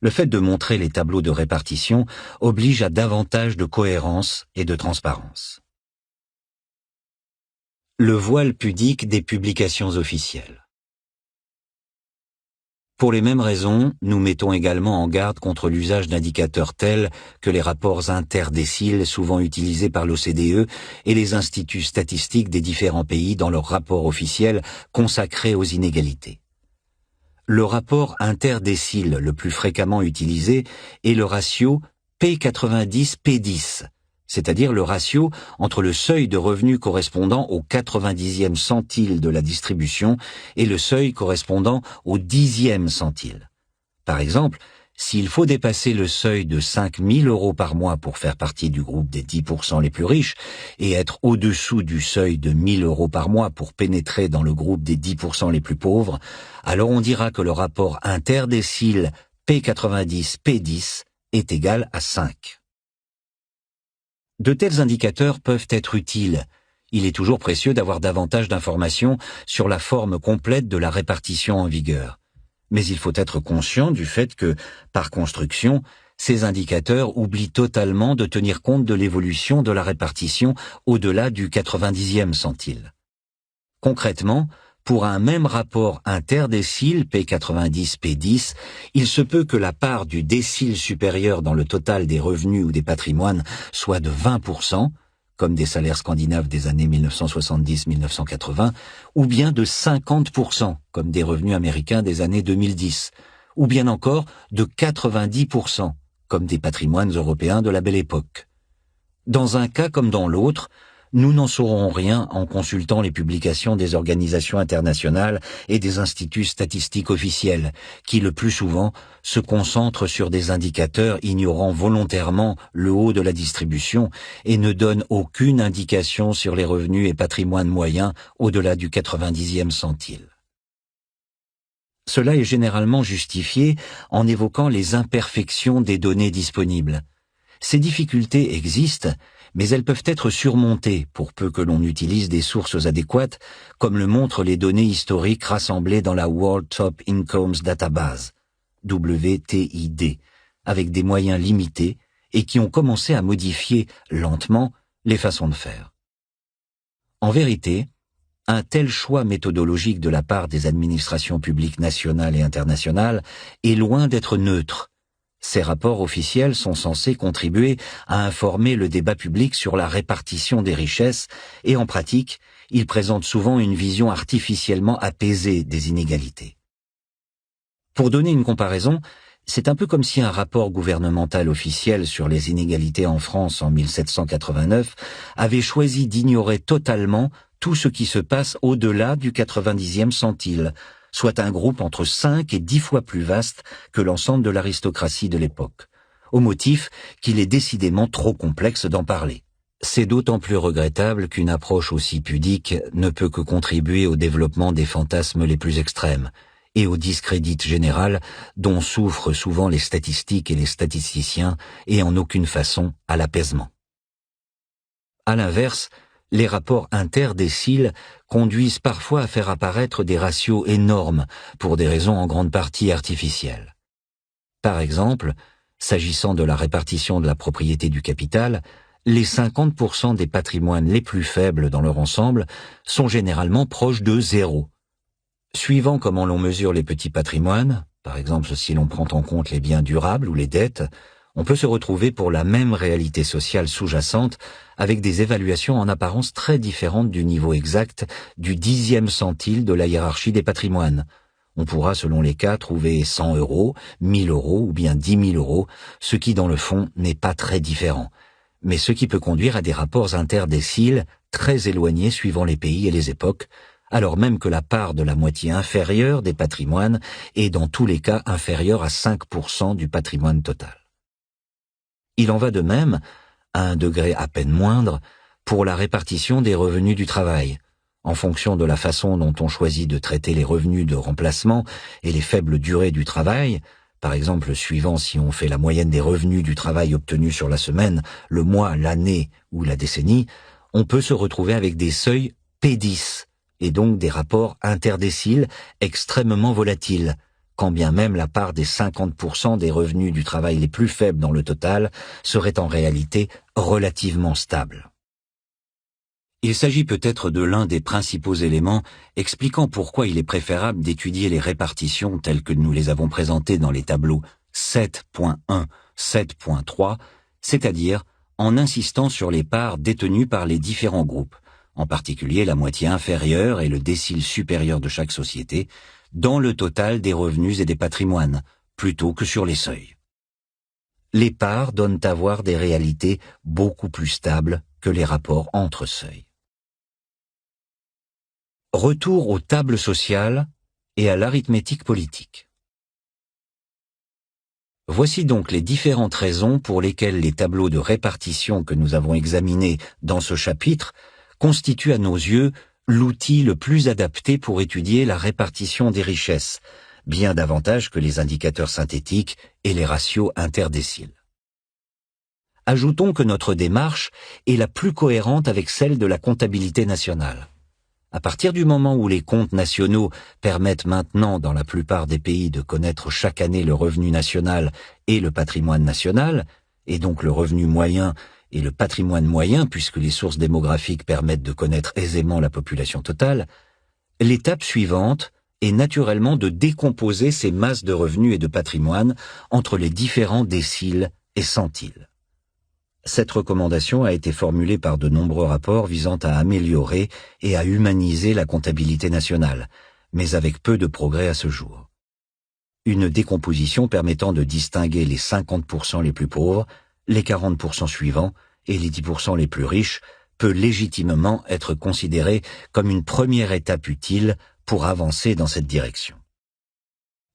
Le fait de montrer les tableaux de répartition oblige à davantage de cohérence et de transparence. Le voile pudique des publications officielles. Pour les mêmes raisons, nous mettons également en garde contre l'usage d'indicateurs tels que les rapports interdéciles souvent utilisés par l'OCDE et les instituts statistiques des différents pays dans leurs rapports officiels consacrés aux inégalités. Le rapport interdécile le plus fréquemment utilisé est le ratio P90-P10, c'est-à-dire le ratio entre le seuil de revenu correspondant au 90e centile de la distribution et le seuil correspondant au 10e centile. Par exemple, s'il faut dépasser le seuil de 5 000 € par mois pour faire partie du groupe des 10% les plus riches et être au-dessous du seuil de 1 000 € par mois pour pénétrer dans le groupe des 10% les plus pauvres, alors on dira que le rapport interdécile P90-P10 est égal à 5. De tels indicateurs peuvent être utiles. Il est toujours précieux d'avoir davantage d'informations sur la forme complète de la répartition en vigueur. Mais il faut être conscient du fait que, par construction, ces indicateurs oublient totalement de tenir compte de l'évolution de la répartition au-delà du 90e centile. Concrètement, pour un même rapport interdécile P90-P10, il se peut que la part du décile supérieur dans le total des revenus ou des patrimoines soit de 20%, comme des salaires scandinaves des années 1970-1980, ou bien de 50%, comme des revenus américains des années 2010, ou bien encore de 90%, comme des patrimoines européens de la Belle Époque. Dans un cas comme dans l'autre, nous n'en saurons rien en consultant les publications des organisations internationales et des instituts statistiques officiels, qui le plus souvent se concentrent sur des indicateurs ignorant volontairement le haut de la distribution et ne donnent aucune indication sur les revenus et patrimoines moyens au-delà du 90e centile. Cela est généralement justifié en évoquant les imperfections des données disponibles. Ces difficultés existent, mais elles peuvent être surmontées pour peu que l'on utilise des sources adéquates, comme le montrent les données historiques rassemblées dans la World Top Incomes Database, WTID, avec des moyens limités et qui ont commencé à modifier lentement les façons de faire. En vérité, un tel choix méthodologique de la part des administrations publiques nationales et internationales est loin d'être neutre. Ces rapports officiels sont censés contribuer à informer le débat public sur la répartition des richesses et en pratique, ils présentent souvent une vision artificiellement apaisée des inégalités. Pour donner une comparaison, c'est un peu comme si un rapport gouvernemental officiel sur les inégalités en France en 1789 avait choisi d'ignorer totalement tout ce qui se passe au-delà du 90e centile, soit un groupe entre 5 et 10 fois plus vaste que l'ensemble de l'aristocratie de l'époque, au motif qu'il est décidément trop complexe d'en parler. C'est d'autant plus regrettable qu'une approche aussi pudique ne peut que contribuer au développement des fantasmes les plus extrêmes et au discrédit général dont souffrent souvent les statistiques et les statisticiens et en aucune façon à l'apaisement. À l'inverse, les rapports interdéciles conduisent parfois à faire apparaître des ratios énormes pour des raisons en grande partie artificielles. Par exemple, s'agissant de la répartition de la propriété du capital, les 50% des patrimoines les plus faibles dans leur ensemble sont généralement proches de zéro. Suivant comment l'on mesure les petits patrimoines, par exemple si l'on prend en compte les biens durables ou les dettes, on peut se retrouver pour la même réalité sociale sous-jacente avec des évaluations en apparence très différentes du niveau exact du 10e centile de la hiérarchie des patrimoines. On pourra, selon les cas, trouver 100 €, 1000 € ou bien 10 000 €, ce qui, dans le fond, n'est pas très différent, mais ce qui peut conduire à des rapports interdéciles très éloignés suivant les pays et les époques, alors même que la part de la moitié inférieure des patrimoines est dans tous les cas inférieure à 5% du patrimoine total. Il en va de même, à un degré à peine moindre, pour la répartition des revenus du travail. En fonction de la façon dont on choisit de traiter les revenus de remplacement et les faibles durées du travail, par exemple suivant si on fait la moyenne des revenus du travail obtenus sur la semaine, le mois, l'année ou la décennie, on peut se retrouver avec des seuils P10, et donc des rapports interdéciles extrêmement volatiles, quand bien même la part des 50% des revenus du travail les plus faibles dans le total serait en réalité relativement stable. Il s'agit peut-être de l'un des principaux éléments expliquant pourquoi il est préférable d'étudier les répartitions telles que nous les avons présentées dans les tableaux 7.1, 7.3, c'est-à-dire en insistant sur les parts détenues par les différents groupes, en particulier la moitié inférieure et le décile supérieur de chaque société, dans le total des revenus et des patrimoines, plutôt que sur les seuils. Les parts donnent à voir des réalités beaucoup plus stables que les rapports entre seuils. Retour aux tables sociales et à l'arithmétique politique. Voici donc les différentes raisons pour lesquelles les tableaux de répartition que nous avons examinés dans ce chapitre constituent à nos yeux l'outil le plus adapté pour étudier la répartition des richesses, bien davantage que les indicateurs synthétiques et les ratios interdéciles. Ajoutons que notre démarche est la plus cohérente avec celle de la comptabilité nationale. À partir du moment où les comptes nationaux permettent maintenant dans la plupart des pays de connaître chaque année le revenu national et le patrimoine national, et donc le revenu moyen et le patrimoine moyen puisque les sources démographiques permettent de connaître aisément la population totale, l'étape suivante est naturellement de décomposer ces masses de revenus et de patrimoine entre les différents déciles et centiles. Cette recommandation a été formulée par de nombreux rapports visant à améliorer et à humaniser la comptabilité nationale, mais avec peu de progrès à ce jour. Une décomposition permettant de distinguer les 50% les plus pauvres, les 40% suivants et les 10% les plus riches peut légitimement être considérée comme une première étape utile pour avancer dans cette direction.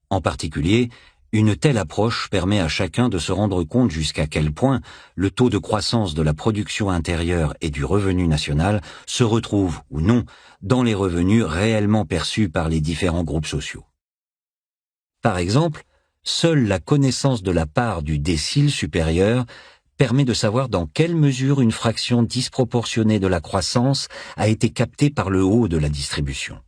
En particulier, une telle approche permet à chacun de se rendre compte jusqu'à quel point le taux de croissance de la production intérieure et du revenu national se retrouve, ou non, dans les revenus réellement perçus par les différents groupes sociaux. Par exemple, seule la connaissance de la part du décile supérieur permet de savoir dans quelle mesure une fraction disproportionnée de la croissance a été captée par le haut de la distribution.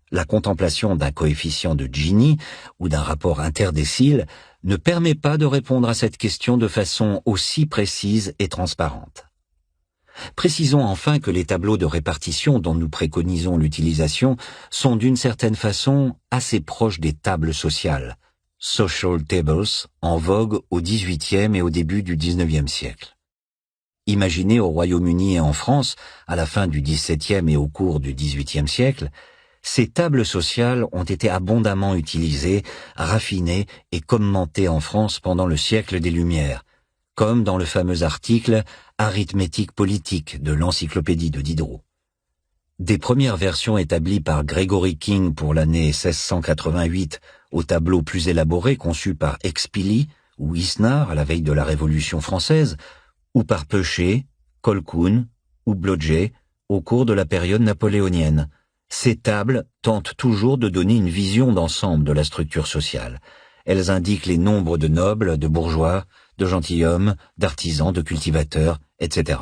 La contemplation d'un coefficient de Gini ou d'un rapport interdécile ne permet pas de répondre à cette question de façon aussi précise et transparente. Précisons enfin que les tableaux de répartition dont nous préconisons l'utilisation sont d'une certaine façon assez proches des tables sociales, social tables, en vogue au XVIIIe et au début du XIXe siècle. Imaginées au Royaume-Uni et en France à la fin du XVIIe et au cours du XVIIIe siècle, ces tables sociales ont été abondamment utilisées, raffinées et commentées en France pendant le siècle des Lumières, comme dans le fameux article « Arithmétique politique » de l'encyclopédie de Diderot. Des premières versions établies par Gregory King pour l'année 1688 au tableau plus élaboré conçu par Expilly ou Isnard à la veille de la Révolution française, ou par Peuchet, Colquhoun ou Blodgett au cours de la période napoléonienne. Ces tables tentent toujours de donner une vision d'ensemble de la structure sociale. Elles indiquent les nombres de nobles, de bourgeois, de gentilshommes, d'artisans, de cultivateurs, etc.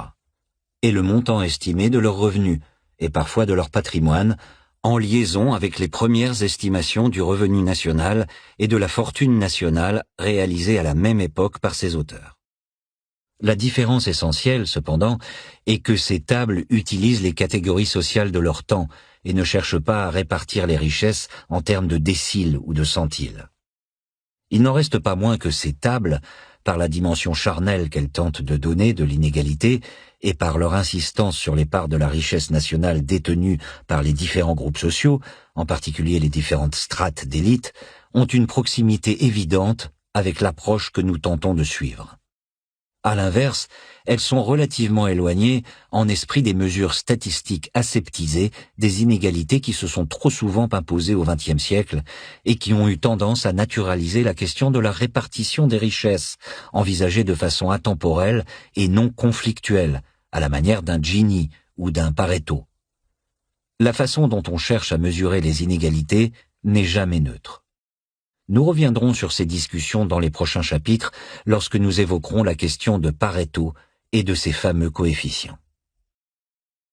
Et le montant estimé de leurs revenus, et parfois de leur patrimoine, en liaison avec les premières estimations du revenu national et de la fortune nationale réalisées à la même époque par ces auteurs. La différence essentielle, cependant, est que ces tables utilisent les catégories sociales de leur temps et ne cherchent pas à répartir les richesses en termes de déciles ou de centiles. Il n'en reste pas moins que ces tables, par la dimension charnelle qu'elles tentent de donner de l'inégalité et par leur insistance sur les parts de la richesse nationale détenues par les différents groupes sociaux, en particulier les différentes strates d'élite, ont une proximité évidente avec l'approche que nous tentons de suivre. À l'inverse, elles sont relativement éloignées en esprit des mesures statistiques aseptisées des inégalités qui se sont trop souvent imposées au XXe siècle et qui ont eu tendance à naturaliser la question de la répartition des richesses, envisagée de façon atemporelle et non conflictuelle, à la manière d'un Gini ou d'un Pareto. La façon dont on cherche à mesurer les inégalités n'est jamais neutre. Nous reviendrons sur ces discussions dans les prochains chapitres lorsque nous évoquerons la question de Pareto et de ses fameux coefficients.